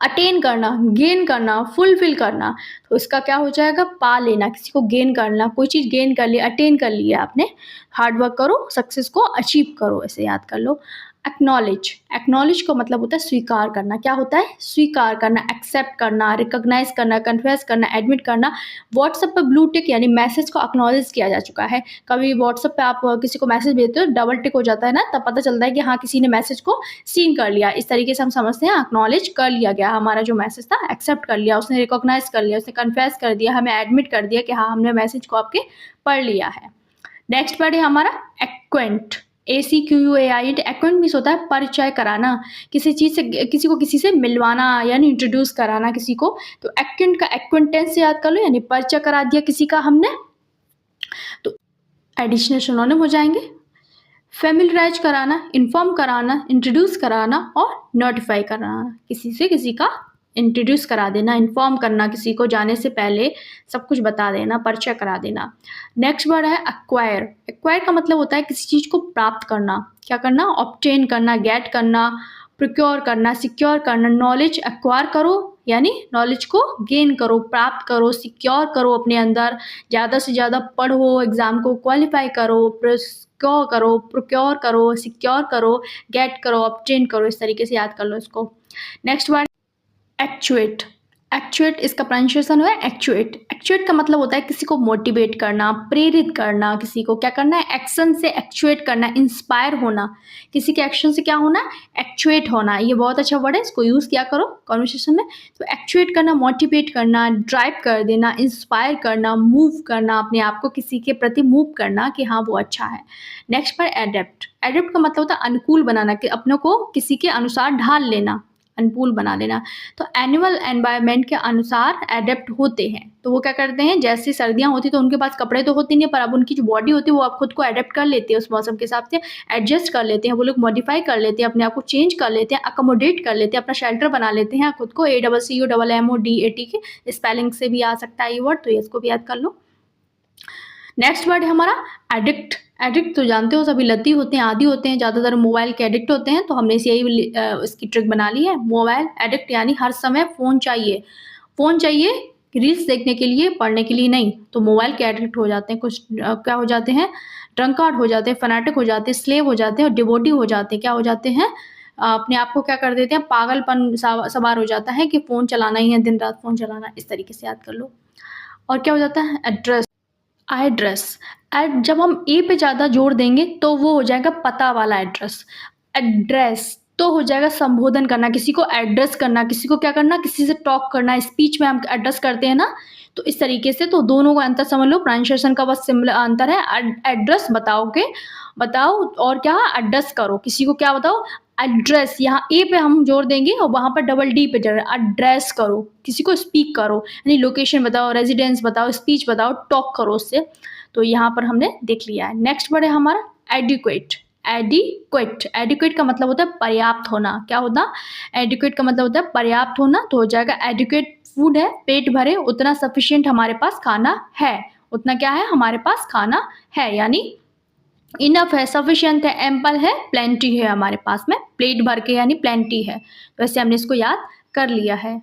अटेन करना, गेन करना, फुलफिल करना। तो इसका क्या हो जाएगा, पा लेना, किसी को गेन करना, कोई चीज़ गेन कर लिया, अटेन कर लिया आपने। हार्ड वर्क करो, सक्सेस को अचीव करो, ऐसे याद कर लो। एक्नॉलेज। एक्नॉलेज का मतलब होता है स्वीकार करना। क्या होता है, स्वीकार करना, एक्सेप्ट करना, रिकॉग्नाइज करना, कन्फेस करना, एडमिट करना। व्हाट्सएप पर ब्लू टिक यानी मैसेज को एक्नॉलेज किया जा चुका है। कभी व्हाट्सएप पे आप किसी को मैसेज भेजते हो, डबल टिक हो जाता है ना, तब पता चलता है कि हाँ किसी ने मैसेज को सीन कर लिया। इस तरीके से हम समझते हैं एक्नॉलेज कर लिया गया, हमारा जो मैसेज था एक्सेप्ट कर लिया, उसने रिकॉग्नाइज कर लिया, उसने कन्फेस कर दिया, हमें एडमिट कर दिया कि हाँ हमने मैसेज को आपके पढ़ लिया है। नेक्स्ट वर्ड है हमारा एक्वेंट। ACQUAID एक्वेंट मीन्स होता है परिचय कराना, किसी चीज़ से किसी को किसी से मिलवाना यानी इंट्रोड्यूस कराना किसी को। तो एक्वेंट का एक्वेंटेंस से याद कर लो यानी परिचय करा दिया किसी का हमने, तो एडिशनल सिनोनिम हो जाएंगे फेमिलराइज कराना, इन्फॉर्म कराना, इंट्रोड्यूस कराना और नोटिफाई कराना, किसी से किसी का इंट्रोड्यूस करा देना, इन्फॉर्म करना, किसी को जाने से पहले सब कुछ बता देना, परिचय करा देना। नेक्स्ट वर्ड है एक्वायर। एक्वायर का मतलब होता है किसी चीज़ को प्राप्त करना, क्या करना, ऑब्टेन करना, गेट करना, प्रोक्योर करना, सिक्योर करना। नॉलेज एक्वायर करो यानी नॉलेज को गेन करो, प्राप्त करो, सिक्योर करो अपने अंदर, ज़्यादा से ज़्यादा पढ़ो, एग्ज़ाम को क्वालिफाई करो, प्रोक्योर करो, सिक्योर करो, गेट करो, ऑब्टेन करो, इस तरीके से याद कर लो इसको। Next word actuate. एक्चुएट इसका प्रोनाउंसिएशन है एक्चुएट। एक्चुएट का मतलब होता है किसी को मोटिवेट करना, प्रेरित करना, किसी को क्या करना है, एक्शन से एक्चुएट करना, इंस्पायर होना, किसी के एक्शन से क्या होना, एक्चुएट होना। ये बहुत अच्छा वर्ड है, इसको यूज़ किया करो कॉन्वर्सेशन में। तो एक्चुएट करना, मोटिवेट करना, ड्राइव कर देना, इंस्पायर करना, मूव करना, अपने आप को किसी के प्रति मूव करना कि हाँ वो अच्छा है। नेक्स्ट पर एडेप्ट। एडेप्ट का मतलब होता है अनुकूल बनाना, कि अपनों को किसी के अनुसार ढाल लेना, अनुकूल बना लेना। तो एनिमल एनवायरनमेंट के अनुसार एडेप्ट होते हैं, तो वो क्या करते हैं, जैसे सर्दियाँ होती तो उनके पास कपड़े तो होते नहीं, पर अब उनकी जो बॉडी होती है वो अब खुद को एडेप्ट कर लेती है, उस मौसम के हिसाब से एडजस्ट कर लेते हैं, वो लोग मॉडिफाई कर लेते हैं, अपने आप को चेंज कर लेते हैं, अकोमोडेट कर लेते हैं, अपना शेल्टर बना लेते हैं खुद को। ACCUMODAT के स्पेलिंग से भी आ सकता है ये वर्ड, तो इसको भी याद कर लो। नेक्स्ट वर्ड है हमारा एडिक्ट। एडिक्ट तो जानते हो सभी, लती होते हैं, आदी होते हैं, ज़्यादातर मोबाइल के एडिक्ट होते हैं, तो हमने इसे यही इसकी ट्रिक बना ली है। मोबाइल एडिक्ट यानी हर समय फ़ोन चाहिए, फ़ोन चाहिए रील्स देखने के लिए, पढ़ने के लिए नहीं। तो मोबाइल के एडिक्ट हो जाते हैं, कुछ क्या हो जाते हैं, ड्रंकार्ड हो जाते हैं, फनाटिक हो जाते हैं, स्लेव हो जाते हैं और डिवोटी हो जाते हैं। क्या हो जाते हैं, अपने आप को क्या कर देते हैं, पागलपन सवार हो जाता है कि फ़ोन चलाना ही है, दिन रात फ़ोन चलाना, इस तरीके से याद कर लो। और क्या हो जाता है, एड्रेस। एड्रेस जब हम ए पे ज़्यादा जोर देंगे तो वो हो जाएगा पता वाला एड्रेस। एड्रेस तो हो जाएगा संबोधन करना, किसी को एड्रेस करना, किसी को क्या करना, किसी से टॉक करना, स्पीच में हम एड्रेस करते हैं ना, तो इस तरीके से। तो दोनों का अंतर समझ लो, प्रोनाउंसिएशन का बस सिमिलर अंतर है। एड्रेस बताओगे, बताओ, और क्या एड्रेस करो, किसी को क्या बताओ, एड्रेस। यहाँ ए पे हम जोर देंगे और वहाँ पर डबल डी पे जोर, एड्रेस करो, किसी को स्पीक करो, यानी लोकेशन बताओ, रेजिडेंस बताओ, स्पीच बताओ, टॉक करो उससे। तो यहाँ पर हमने देख लिया है। नेक्स्ट वर्ड है हमारा एडिक्वेट। एडिक्वेट, एडिक्वेट का मतलब होता है पर्याप्त होना। क्या होता है, एडिक्वेट का मतलब होता है पर्याप्त होना, तो हो जाएगा एडिक्वेट फूड है, पेट भरे, उतना सफिशिएंट हमारे पास खाना है, उतना क्या है हमारे पास खाना है, यानी इनफ है, सफिशिएंट है, एम्पल है, प्लेंटी है हमारे पास में, प्लेट भर के यानी प्लेंटी है। वैसे हमने इसको याद कर लिया है।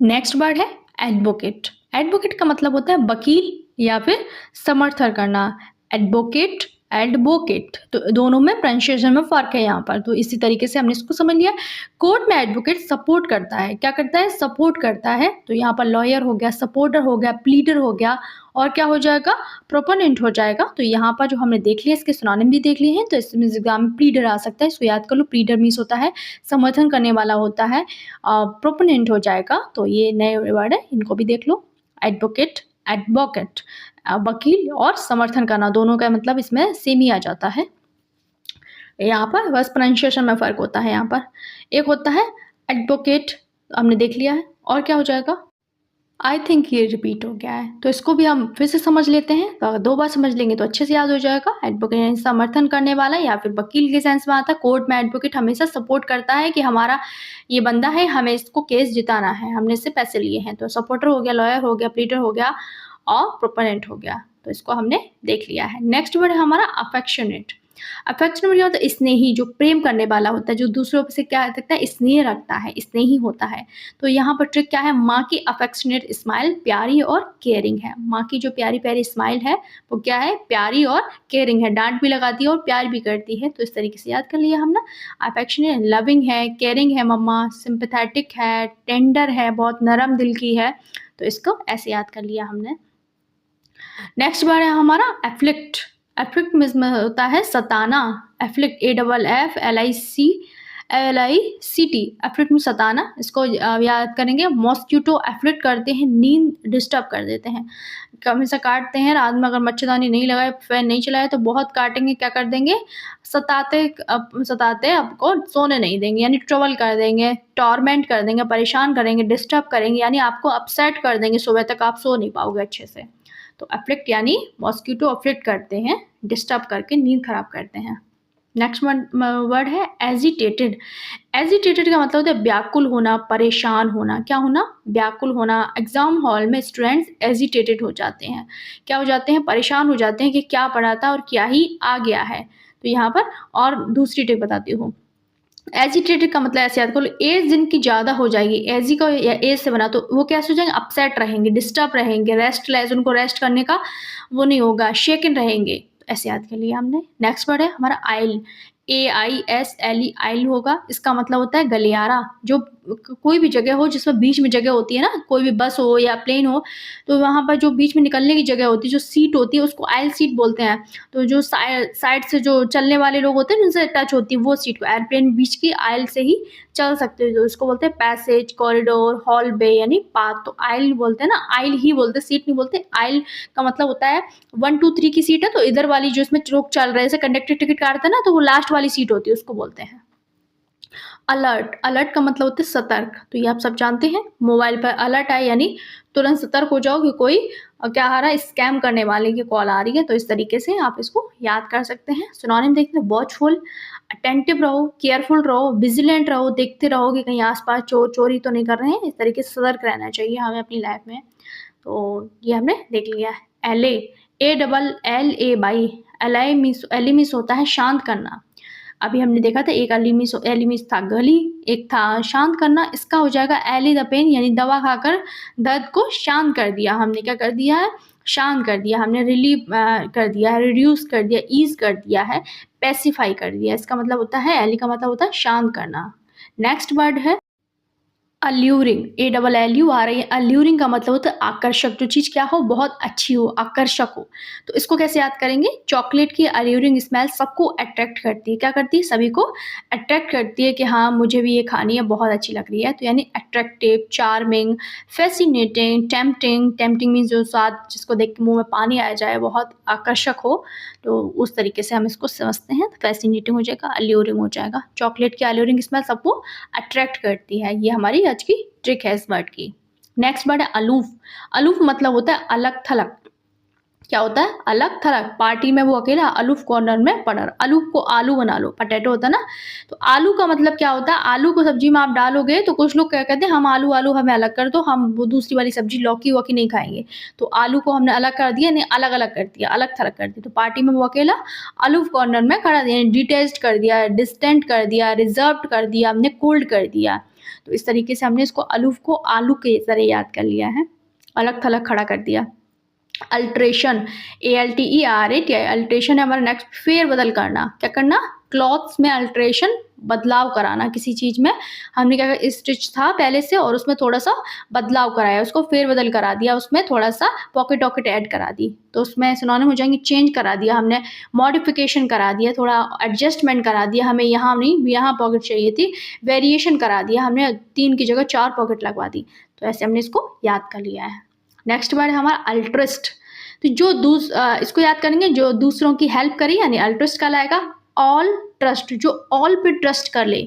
नेक्स्ट वर्ड है एडवोकेट। एडवोकेट का मतलब होता है वकील या फिर समर्थन करना। एडवोकेट, एडवोकेट, तो दोनों में प्रोनाउंसिएशन में फ़र्क है यहाँ पर, तो इसी तरीके से हमने इसको समझ लिया। कोर्ट में एडवोकेट सपोर्ट करता है, क्या करता है, सपोर्ट करता है। तो यहाँ पर लॉयर हो गया, सपोर्टर हो गया, प्लीडर हो गया, और क्या हो जाएगा, प्रोपोनेंट हो जाएगा। तो यहाँ पर जो हमने देख लिया, इसके सिनोनिम भी देख लिए हैं, तो इसमें एग्जाम में प्लीडर आ सकता है, इसको याद कर लो। प्लीडर मीन्स होता है समर्थन करने वाला होता है, प्रोपोनेंट हो जाएगा। तो ये नए वर्ड है, इनको भी देख लो। एडवोकेट, एडवोकेट, वकील और समर्थन करना, दोनों का मतलब इसमें सेम ही आ जाता है। यहाँ पर बस प्रोनाउंसिएशन में फ़र्क होता है। यहाँ पर एक होता है एडवोकेट, हमने देख लिया है, और क्या हो जाएगा, आई थिंक ये रिपीट हो गया है, तो इसको भी हम फिर से समझ लेते हैं। तो अगर 2 बार समझ लेंगे तो अच्छे से याद हो जाएगा। एडवोकेट यानी समर्थन करने वाला या फिर वकील के सेंस में आता है। कोर्ट में एडवोकेट हमेशा सपोर्ट करता है कि हमारा ये बंदा है, हमें इसको केस जिताना है, हमने इससे पैसे लिए हैं। तो सपोर्टर हो गया, लॉयर हो गया, प्लीडर हो गया और प्रोपोनेंट हो गया, तो इसको हमने देख लिया है। नेक्स्ट वर्ड है हमारा अफेक्शनेट। अफेक्शनेट क्या होता है, स्नेही, जो प्रेम करने वाला होता है, जो दूसरों से क्या रखता है, स्नेह रखता है, स्नेही होता है। तो यहाँ पर ट्रिक क्या है, माँ की अफेक्शनेट स्माइल प्यारी और केयरिंग है। माँ की जो प्यारी प्यारी स्माइल है वो क्या है, प्यारी और केयरिंग है, डांट भी लगाती है और प्यार भी करती है। तो इस तरीके से याद कर लिया हमने। अफेक्शनेट लविंग है, केयरिंग है मम्मा, सिंपैथेटिक है, टेंडर है, बहुत नरम दिल की है, तो इसको ऐसे याद कर लिया हमने। नेक्स्ट वर्ड है हमारा एफ्लिक्ट। एफ्लिक्ट में होता है सताना। एफ्लिक्ट, AFFLIC, ALICT, एफ्लिट में सताना, इसको याद करेंगे। मॉस्किटो एफ्लिट करते हैं, नींद डिस्टर्ब कर देते हैं। हमेशा काटते हैं, रात में अगर मच्छरदानी नहीं लगाए, फैन नहीं चलाए तो बहुत काटेंगे, क्या कर देंगे, सताते आपको सोने नहीं देंगे, यानी ट्रबल कर देंगे, टॉर्मेंट कर देंगे, परेशान करेंगे, डिस्टर्ब करेंगे, यानी आपको अपसेट कर देंगे, सुबह तक आप सो नहीं पाओगे अच्छे से। तो अफ्लिक्ट यानी मॉस्किटो अफ्लिक्ट करते हैं, डिस्टर्ब करके नींद खराब करते हैं। नेक्स्ट वर्ड है एजिटेटेड। एजिटेटेड का मतलब होता है व्याकुल होना, परेशान होना। क्या होना, व्याकुल होना। एग्जाम हॉल में स्टूडेंट्स एजिटेटेड हो जाते हैं, क्या हो जाते हैं, परेशान हो जाते हैं कि क्या पढ़ा था और क्या ही आ गया है। तो यहाँ पर और दूसरी टिप बताती हूँ। एजिटेटेड का मतलब ऐसे याद करो, एज जिनकी ज़्यादा हो जाएगी, एजी का या एज से बना, तो वो कैसे हो जाएंगे, अपसेट रहेंगे, डिस्टर्ब रहेंगे, रेस्टलेस, उनको रेस्ट करने का वो नहीं होगा, शेकन रहेंगे। ऐसे याद कर लिया हमने। नेक्स्ट वर्ड है हमारा आइल, AISLE, आइल होगा। इसका मतलब होता है गलियारा। जो कोई भी जगह हो जिसमें बीच में जगह होती है ना, कोई भी बस हो या प्लेन हो, तो वहाँ पर जो बीच में निकलने की जगह होती है, जो सीट होती है, उसको आइल सीट बोलते हैं। तो जो साइड से जो चलने वाले लोग होते हैं जिनसे टच होती है, वो सीट को, एयरप्लेन बीच की आइल से ही चल सकते हो, जो उसको बोलते हैं पैसेज, कॉरिडोर, हॉल वे यानी पाथ। तो आइल बोलते हैं ना, आइल ही बोलते हैं, सीट नहीं बोलते। आइल का मतलब होता है 1 2 3 की सीट है, तो इधर वाली जो इसमें लोग चल रहे हैं, जैसे कंडक्टर टिकट काटते हैं ना, तो वो लास्ट वाली सीट होती है, उसको बोलते हैं। अलर्ट, अलर्ट का मतलब होता है सतर्क। तो ये आप सब जानते हैं, मोबाइल पर अलर्ट आए यानी तुरंत सतर्क हो जाओ कि कोई क्या आ रहा है, स्कैम करने वाले की कॉल आ रही है। तो इस तरीके से आप इसको याद कर सकते हैं। सिनोनिम देखते हैं, वॉचफुल, अटेंटिव रहो, केयरफुल रहो, विजिलेंट रहो, देखते रहो कि कहीं आसपास चोर चोरी तो नहीं कर रहे हैं। इस तरीके से सतर्क रहना चाहिए हमें अपनी लाइफ में। तो ये हमने देख लिया है। LA, ALLA, एली मीन्स होता है शांत करना। अभी हमने देखा था एक एली मीन्स था गली, एक था शांत करना। इसका हो जाएगा एली द पेन, यानी दवा खाकर दर्द को शांत कर दिया। हमने क्या कर दिया है, शांत कर दिया, हमने रिलीव कर दिया है, रिड्यूस कर दिया, ईज कर दिया है, पेसिफाई कर दिया। इसका मतलब होता है, एली का मतलब होता है शांत करना। नेक्स्ट वर्ड है अल्यूरिंग, ALLU आ रही है। अल्यूरिंग का मतलब होता है आकर्षक, जो चीज़ क्या हो, बहुत अच्छी हो, आकर्षक हो। तो इसको कैसे याद करेंगे, चॉकलेट की अल्यूरिंग स्मेल सबको अट्रैक्ट करती है। क्या करती है, सभी को अट्रैक्ट करती है कि हाँ मुझे भी ये खानी है, बहुत अच्छी लग रही है। तो यानी attractive, charming, fascinating, tempting. Tempting means जो स्वाद जिसको देख के मुँह में पानी आ जाए, बहुत आकर्षक हो, तो उस तरीके से हम इसको समझते हैं। फैसिनेटिंग हो जाएगा, अल्यूरिंग हो जाएगा। चॉकलेट की अल्यूरिंग स्मेल सबको अट्रैक्ट करती है। ये हमारी आज की ट्रिक है इस वर्ड की। नेक्स्ट वर्ड है अलूफ। अलूफ मतलब होता है अलग थलग। क्या होता है, अलग थलग। पार्टी में वो अकेला, अलूफ कॉर्नर में पड़ा। अलूफ को आलू बना लो, पटेटो होता है ना। तो आलू का मतलब क्या होता है, आलू को सब्जी में आप डालोगे तो कुछ लोग क्या कहते हैं, हम आलू आलू हमें अलग कर दो, हम वो दूसरी वाली सब्जी लौकी वोकी नहीं खाएंगे। तो आलू को हमने अलग कर दिया, नहीं अलग अलग कर दिया, अलग थलग कर दिया। तो पार्टी में वो अकेला अलूफ कॉर्नर में खड़ा दिया, डिटेच्ड कर दिया, डिस्टेंट कर दिया, रिजर्व्ड कर दिया, हमने कोल्ड कर दिया। तो इस तरीके से हमने इसको अलूफ को आलू के तरह याद कर लिया है, अलग थलग खड़ा कर दिया। अल्ट्रेशन, ALTERAT, अल्ट्रेशन है हमारा नेक्स्ट, फेर बदल करना। क्या करना, क्लॉथ्स में अल्ट्रेशन, बदलाव कराना। किसी चीज़ में हमने क्या स्टिच था पहले से और उसमें थोड़ा सा बदलाव कराया, उसको फेर बदल करा दिया, उसमें थोड़ा सा पॉकेट वॉकेट ऐड करा दी। तो उसमें सिनोनिम हो जाएंगे, चेंज करा दिया हमने, मॉडिफिकेशन करा दिया, थोड़ा एडजस्टमेंट करा दिया, हमें यहाँ नहीं यहाँ पॉकेट चाहिए थी, वेरिएशन करा दिया, हमने 3 की जगह 4 पॉकेट लगवा दी। तो ऐसे हमने इसको याद कर लिया है। नेक्स्ट वर्ड है हमारा अल्ट्रस्ट। तो जो इसको याद करेंगे, जो दूसरों की हेल्प करे यानी अल्ट्रस्ट कहलाएगा। ऑल ट्रस्ट, जो ऑल पे ट्रस्ट कर ले,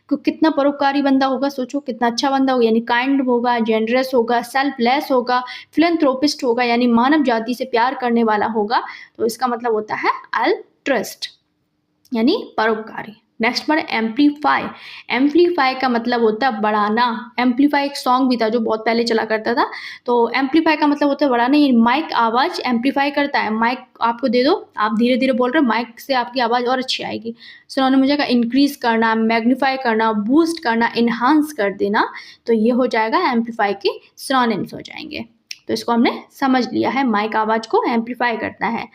तो कितना परोपकारी बंदा होगा, सोचो कितना अच्छा बंदा होगा, यानी काइंड होगा, जेनरस होगा, सेल्फलेस होगा, फिलैंथ्रोपिस्ट होगा, यानी मानव जाति से प्यार करने वाला होगा। तो इसका मतलब होता है अल्ट्रस्ट, यानी परोपकारी। Next word amplify. एम्पलीफाई का मतलब होता है बढ़ाना। एम्पलीफाई एक सॉन्ग भी था जो बहुत पहले चला करता था। तो एम्पलीफाई का मतलब होता है बढ़ाना, ये माइक आवाज़ एम्पलीफाई करता है। माइक आपको दे दो, आप धीरे धीरे बोल रहे हो, माइक से आपकी आवाज़ और अच्छी आएगी। सिनोनिम हो जाएगा इंक्रीज करना, मैग्नीफाई करना, बूस्ट करना, इन्हांस कर देना। तो ये हो जाएगा एम्पलीफाई के सिनोनिम्स हो जाएंगे। तो इसको हमने समझ लिया है, माइक आवाज़ को एम्पलीफाई करता है।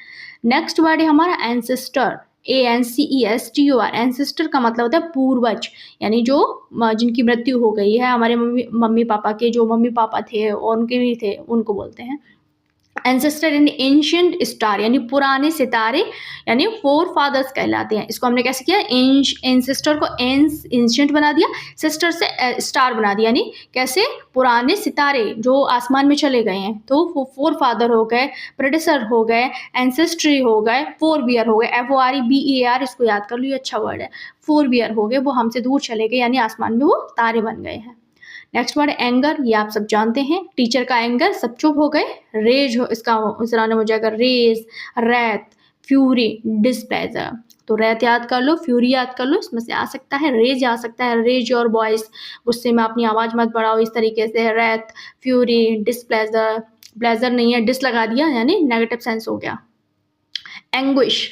नेक्स्ट वर्ड है हमारा एंसेस्टर, ANCESTOR। एंसेस्टर का मतलब होता है पूर्वज, यानी जो जिनकी मृत्यु हो गई है, हमारे मम्मी पापा के जो मम्मी पापा थे और उनके भी थे, उनको बोलते हैं। एंसेस्टर यानी एंशियंट स्टार यानी पुराने सितारे यानी फोर फादर्स कहलाते हैं। इसको हमने कैसे किया, एंसेस्टर को एंशियंट बना दिया, सिस्टर से स्टार बना दिया, यानी कैसे, पुराने सितारे जो आसमान में चले गए हैं। तो वो फोर फादर हो गए, प्रेडेसर हो गए, एंसेस्ट्री हो गए, फोर बियर हो गए, FORBEAR, इसको याद कर लो, ये अच्छा वर्ड है। फोर बियर हो गए, वो हमसे दूर चले गए यानी आसमान में वो तारे बन गए हैं। नेक्स्ट वर्ड एंगर, ये आप सब जानते हैं, टीचर का एंगर, सब चुप हो गए। रेज हो, इसका सिनोनिम हो जाएगा रेज, रैथ, फ्यूरी, डिस्प्लेजर। तो रैथ याद कर लो, फ्यूरी याद कर लो, इसमें से आ सकता है रेज, आ सकता है रेज योर वॉइस, गुस्से में अपनी आवाज मत बढ़ाओ, इस तरीके से रैथ, फ्यूरी, डिस्प्लेजर, प्लेजर नहीं है, डिस लगा दिया यानी नेगेटिव सेंस हो गया। एंग्विश,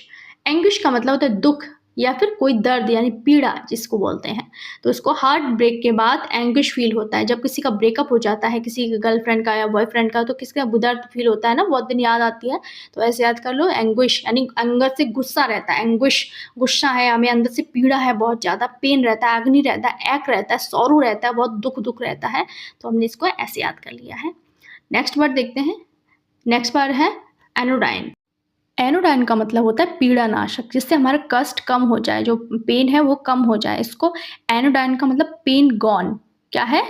एंग्विश का मतलब होता है दुख या फिर कोई दर्द यानी पीड़ा जिसको बोलते हैं। तो इसको हार्ट ब्रेक के बाद एंग्विश फील होता है। जब किसी का ब्रेकअप हो जाता है, किसी गर्लफ्रेंड का या बॉयफ्रेंड का, तो किसका दर्द फील होता है ना, बहुत दिन याद आती है। तो ऐसे याद कर लो, एंग्विश यानी अंदर से गुस्सा रहता है, एंग्विश गुस्सा है, हमें अंदर से पीड़ा है, बहुत ज़्यादा पेन रहता है, अग्नि रहता है, एक रहता है, सौरू रहता है, बहुत दुख रहता है। तो हमने इसको ऐसे याद कर लिया है। नेक्स्ट वर्ड देखते हैं। नेक्स्ट वर्ड है एनोडाइन। एनोडाइन का मतलब होता है पीड़ानाशक, जिससे हमारा कष्ट कम हो जाए, जो पेन है वो कम हो जाए। इसको एनोडाइन का मतलब पेन गॉन, क्या है,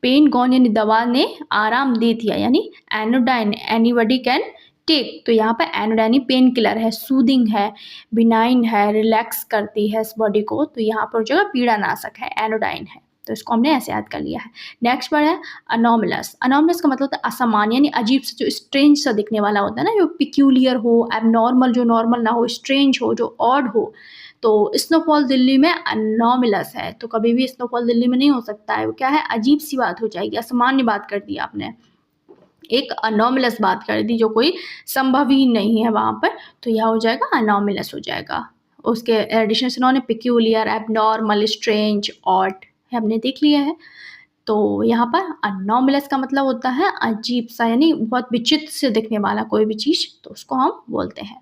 पेन गॉन यानी दवा ने आराम दे दिया, यानी एनोडाइन एनीबॉडी कैन टेक। तो यहाँ पर एनोडाइन पेन किलर है, सूदिंग है, बिनाइन है, रिलैक्स करती है इस बॉडी को। तो यहाँ पर जो पीड़ानाशक है एनोडाइन है। तो इसको हमने ऐसे याद कर लिया है। नेक्स्ट वर्ड है अनोमलस। अनोमलस का मतलब होता है असामान्य यानी अजीब से, जो स्ट्रेंज सा दिखने वाला होता है ना, जो पिक्यूलियर हो, एबनॉर्मल जो नॉर्मल ना हो, स्ट्रेंज हो, जो ऑड हो। तो स्नोफॉल दिल्ली में अनोमलस है, तो कभी भी स्नोफॉल दिल्ली में नहीं हो सकता है। वो क्या है, अजीब सी बात हो जाएगी, असामान्य बात कर दी आपने, एक अनोमलस बात कर दी जो कोई संभव ही नहीं है वहाँ पर। तो यह हो जाएगा अनोमलस हो जाएगा। उसके एडिशन से उन्होंने पिक्यूलियर, एबनॉर्मल, स्ट्रेंज, ऑड हमने देख लिया है। तो यहाँ पर अनोमलस का मतलब होता है अजीब सा, यानी बहुत विचित्र से दिखने वाला कोई भी चीज़, तो उसको हम बोलते हैं।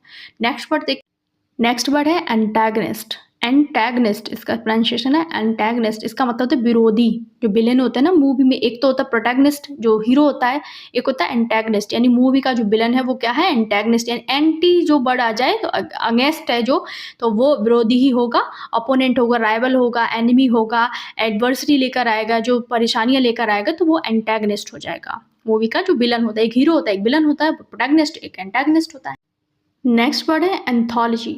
नेक्स्ट वर्ड है एंटागनिस्ट। एंटागनिस्ट इसका प्रोनाउंसिएशन है एंटागनिस्ट। इसका मतलब होता है विरोधी, जो विलेन होता है ना मूवी में, एक तो होता है प्रोटैगनिस्ट जो हीरो होता है, एक होता है एंटागनिस्ट यानी मूवी का जो विलन है वो क्या है, एंटागनिस्ट। यानी एंटी जो वर्ड आ जाए तो अगेंस्ट है जो, तो वो विरोधी ही होगा, अपोनेंट होगा, राइवल होगा, एनिमी होगा, एडवर्सरी लेकर आएगा, जो परेशानियां लेकर आएगा, तो वो एंटागनिस्ट हो जाएगा। मूवी का जो विलन होता है, एक हीरो होता है, एक विलन होता है, प्रोटैगनिस्ट एक एंटागनिस्ट होता है। नेक्स्ट वर्ड है एंथोलॉजी।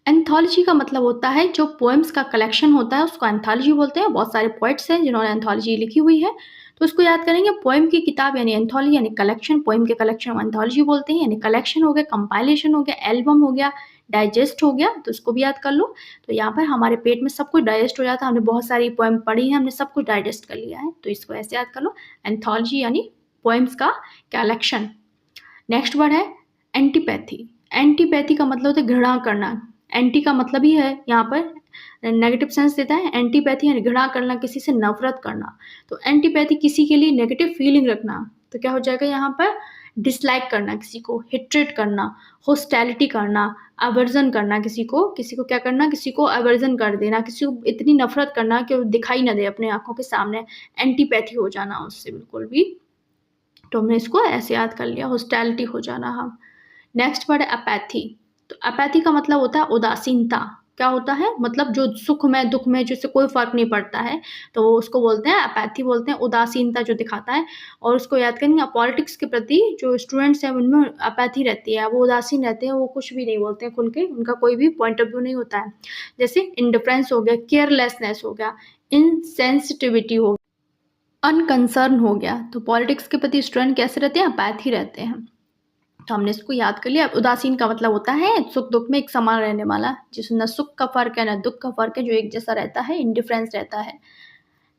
एंथोलॉजी का मतलब होता है जो पोएम्स का कलेक्शन होता है उसको एंथोलॉजी बोलते हैं। बहुत सारे पोइट्स हैं जिन्होंने एंथोलॉजी लिखी हुई है, तो उसको याद करेंगे। पोएम की किताब यानी एंथोलॉजी यानी कलेक्शन, पोएम के कलेक्शन एंथोलॉजी बोलते हैं। यानी कलेक्शन हो गया, कंपाइलेशन हो गया, एल्बम हो गया, डाइजेस्ट हो गया, तो उसको भी याद कर लो। तो यहाँ पर हमारे पेट में सब कुछ डाइजेस्ट हो जाता है, हमने बहुत सारी पोएम पढ़ी है, हमने सब कुछ डाइजेस्ट कर लिया है, तो इसको ऐसे याद कर लो, एंथोलॉजी यानी पोएम्स का कलेक्शन। नेक्स्ट वर्ड है एंटीपैथी। एंटीपैथी का मतलब होता है घृणा करना। एंटी का मतलब ही है यहाँ पर नेगेटिव सेंस देता है। एंटीपैथी यानी घृणा करना, किसी से नफरत करना। तो एंटीपैथी किसी के लिए नेगेटिव फीलिंग रखना, तो क्या हो जाएगा यहाँ पर, डिसलाइक करना किसी को, हेट्रेट करना, होस्टैलिटी करना, अवर्जन करना किसी को क्या करना, किसी को अवर्जन कर देना, किसी को इतनी नफरत करना कि वो दिखाई ना दे अपने आंखों के सामने, एंटीपैथी हो जाना उससे बिल्कुल भी। तो हमने इसको ऐसे याद कर लिया, होस्टैलिटी हो जाना हम। नेक्स्ट वर्ड है अपैथी। तो अपैथी का मतलब होता है उदासीनता। क्या होता है, मतलब जो सुख में दुख में जिससे कोई फर्क नहीं पड़ता है, तो उसको बोलते हैं अपैथी, बोलते हैं उदासीनता जो दिखाता है। और उसको याद करेंगे, पॉलिटिक्स के प्रति जो स्टूडेंट्स हैं उनमें अपैथी रहती है, वो उदासीन रहते हैं, वो कुछ भी नहीं बोलते हैं खुल के, उनका कोई भी पॉइंट ऑफ व्यू नहीं होता है। जैसे इंडिफरेंस हो गया, केयरलेसनेस हो गया, इनसेंसिटिविटी हो गया, अनकंसर्न हो गया। तो पॉलिटिक्स के प्रति स्टूडेंट कैसे रहते हैं, अपैथी रहते हैं। तो हमने इसको याद कर लिया। उदासीन का मतलब होता है सुख दुख में एक समान रहने वाला, जिसमें न सुख का फर्क है न दुख का फर्क है, जो एक जैसा रहता है, इंडिफरेंस रहता है।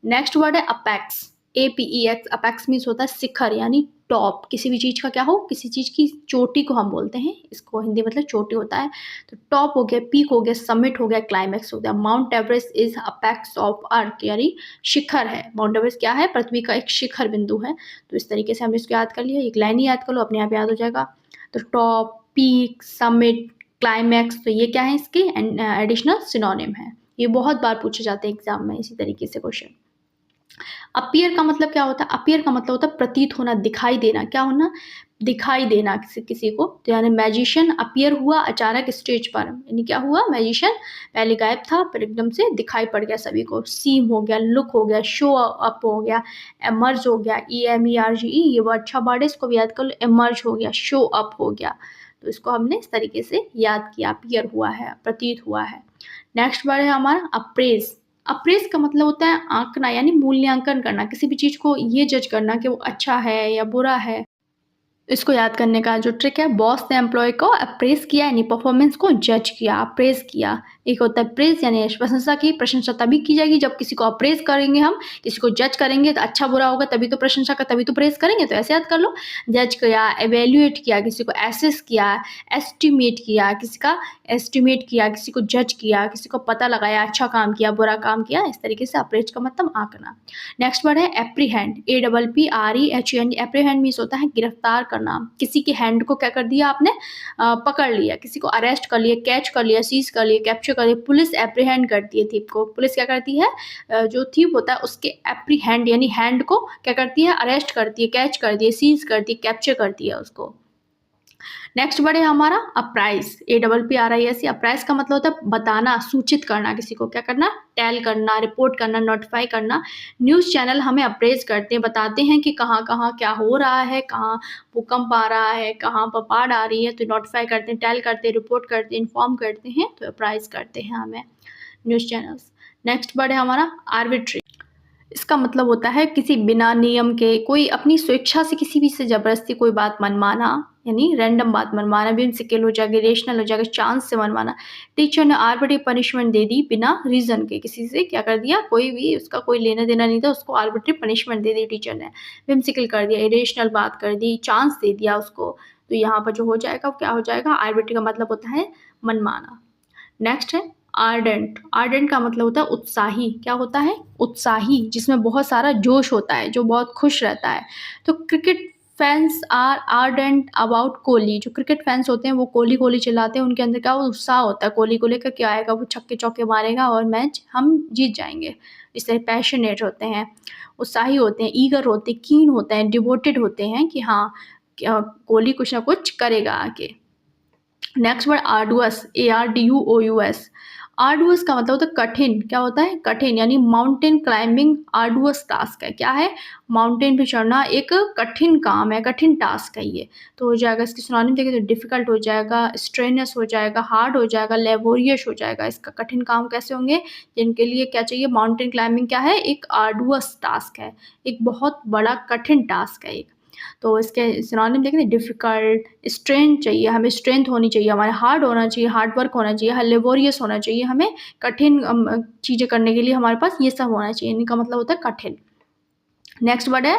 नेक्स्ट वर्ड है अपेक्स। APEX। अपेक्स मीन्स होता है शिखर यानी टॉप, किसी भी चीज़ का क्या हो, किसी चीज़ की चोटी को हम बोलते हैं, इसको हिंदी मतलब चोटी होता है। तो टॉप हो गया, पीक हो गया, समिट हो गया, क्लाइमैक्स हो गया। Mount Everest is apex of earth यानी शिखर है। माउंट एवरेस्ट क्या है, पृथ्वी का एक शिखर बिंदु है। तो इस तरीके से हमने इसको याद कर लिया, एक लाइन ही याद कर लो, अपने आप याद हो जाएगा। तो टॉप, पीक, समिट, क्लाइमैक्स, तो ये क्या है, इसके एडिशनल सिनोनिम है। ये बहुत बार पूछे जाते हैं एग्जाम में इसी तरीके से क्वेश्चन। अपीयर का मतलब क्या होता है, अपीयर का मतलब होता है प्रतीत होना, दिखाई देना, क्या होना, दिखाई देना किसी किसी को, तो यानी मैजिशियन अपीयर हुआ अचानक स्टेज पर, यानी क्या हुआ, मैजिशियन पहले गायब था फिर एकदम से दिखाई पड़ गया सभी को। सीम हो गया, लुक हो गया, शो अप हो गया, एमर्ज हो गया, EMERGE, ये वर्ड अच्छा वर्ड है, इसको भी याद कर लो। एमर्ज हो गया, शो अप हो गया, तो इसको हमने इस तरीके से याद किया, अपीयर हुआ है, प्रतीत हुआ है। नेक्स्ट वर्ड है हमारा अप्रेज। अप्रेज का मतलब होता है आंकना, यानी मूल्यांकन करना, किसी भी चीज़ को ये जज करना कि वो अच्छा है या बुरा है। इसको याद करने का जो ट्रिक है, बॉस ने एम्प्लॉय को अप्रेज किया, यानी परफॉर्मेंस को जज किया, अप्रेज किया। एक होता है प्रेज, यानी प्रशंसा की। प्रशंसा तभी की जाएगी जब किसी को अप्रेज करेंगे, हम किसी को जज करेंगे तो अच्छा बुरा होगा, तभी तो प्रशंसा का, तभी तो प्रेज करेंगे। तो ऐसे याद कर लो, जज किया, एवेल्युएट किया, किसी को एसेस किया, एस्टिमेट किया, किसी का एस्टिमेट किया, किसी को जज किया, किसी को पता लगाया, अच्छा काम किया, बुरा काम किया। इस तरीके से अप्रेज का मतलब आंकना। नेक्स्ट वर्ड है एप्रीहेंड, APPREHEND। एप्रीहेंड मीन्स होता है गिरफ्तार करना, किसी के हैंड को क्या कर दिया आपने, पकड़ लिया, किसी को अरेस्ट कर लिया, कैच कर लिया, सीज कर लिया, कैप्चर कर लिया। पुलिस एप्रीहेंड करती है थीप को। पुलिस क्या करती है, जो थीप होता है उसके एप्रीहेंड यानी हैंड को क्या करती है, अरेस्ट करती है, कैच करती है, सीज करती है, कैप्चर करती है उसको। नेक्स्ट वर्ड है हमारा अप्राइज, APPRISE। अप्राइज का मतलब होता है बताना, सूचित करना, किसी को क्या करना, टेल करना, रिपोर्ट करना, नोटिफाई करना। न्यूज़ चैनल हमें अप्रेज करते हैं, बताते हैं कि कहाँ कहाँ क्या हो रहा है, कहाँ भूकंप आ रहा है, कहाँ पर बाढ़ आ रही है, तो नोटिफाई करते हैं, टेल करते हैं, रिपोर्ट करते हैं, इन्फॉर्म करते हैं, तो अप्राइज करते हैं हमें न्यूज़ चैनल्स। नेक्स्ट वर्ड है हमारा आर्बिट्री। इसका मतलब होता है किसी बिना नियम के, कोई अपनी स्वेच्छा से किसी भी से ज़बरदस्ती कोई बात मनवाना, यानी रैंडम बात मनवाना, व्हिमसिकल हो जाएगी, रेशनल हो जाएगा, चांस से मनवाना। टीचर ने आर्बिट्री पनिशमेंट दे दी बिना रीज़न के, किसी से क्या कर दिया, कोई भी उसका कोई लेना देना नहीं था, उसको आर्बिट्री पनिशमेंट दे दी टीचर ने। व्हिमसिकल कर दिया, इरेशनल बात कर दी, चांस दे दिया उसको, तो यहाँ पर जो हो जाएगा वो क्या हो जाएगा, आर्बिट्री का मतलब होता है मनमाना। नेक्स्ट है आर्डेंट। आर्डेंट का मतलब होता है उत्साही। क्या होता है, उत्साही, जिसमें बहुत सारा जोश होता है, जो बहुत खुश रहता है। तो cricket fans are ardent about Kohli. जो क्रिकेट फैंस होते हैं वो कोहली कोहली चिल्लाते हैं, उनके अंदर क्या उत्साह होता है, कोहली को लेकर क्या आएगा, वो छक्के चौके मारेगा और मैच हम जीत जाएंगे। इस तरह पैशनेट होते हैं, उत्साही होते हैं, ईगर होते हैं, कीन होते हैं, डिवोटेड होते हैं कि हाँ कोहली कुछ ना कुछ करेगा आगे। Next word arduous, ARDUOUS। Arduous का मतलब होता है कठिन। क्या होता है, कठिन, यानी माउंटेन क्लाइंबिंग आर्डुअस टास्क है। क्या है, माउंटेन पे चढ़ना एक कठिन काम है, कठिन टास्क है ये। तो हो जाएगा, इसकी सिनोनिम देखें तो डिफिकल्ट हो जाएगा, स्ट्रेनस हो जाएगा, हार्ड हो जाएगा, लेबोरियस हो जाएगा। इसका कठिन काम कैसे होंगे, जिनके लिए क्या चाहिए, माउंटेन क्लाइंबिंग क्या है, एक आर्डुअस टास्क है, एक बहुत बड़ा कठिन टास्क है एक। तो इसके सिनोनिम देखें, डिफ़िकल्ट, स्ट्रेंथ चाहिए हमें, स्ट्रेंथ होनी चाहिए हमारे, हार्ड होना चाहिए, हार्ड वर्क होना चाहिए, लेबोरियस होना चाहिए, हमें कठिन चीज़ें करने के लिए हमारे पास ये सब होना चाहिए। इनका मतलब होता है कठिन। नेक्स्ट वर्ड है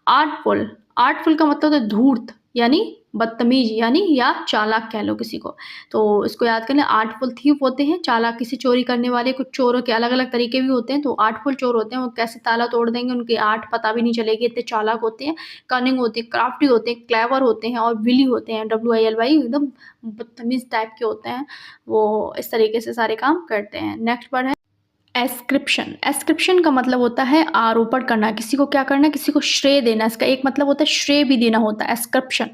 आर्टफुल। आर्टफुल का मतलब होता है धूर्त, यानी बदतमीज, यानी या चालाक कह लो किसी को। तो इसको याद कर लें, आर्टफुल थीफ होते हैं, चालाक किसी चोरी करने वाले। कुछ चोरों के अलग अलग तरीके भी होते हैं, तो आर्टफुल चोर होते हैं, वो कैसे ताला तोड़ देंगे, उनकी आर्ट पता भी नहीं चलेगी, इतने चालाक होते हैं। कनिंग होती है, क्राफ्टी होते हैं, क्लेवर होते हैं, और विली होते हैं, WILY, एकदम बदतमीज टाइप के होते हैं, वो इस तरीके से सारे काम करते हैं। नेक्स्ट वर्ड है एस्क्रिप्शन। एस्क्रिप्शन का मतलब होता है आरोपण करना, किसी को क्या करना, किसी को श्रेय देना। इसका एक मतलब होता है श्रेय भी देना होता है, एस्क्रिप्शन,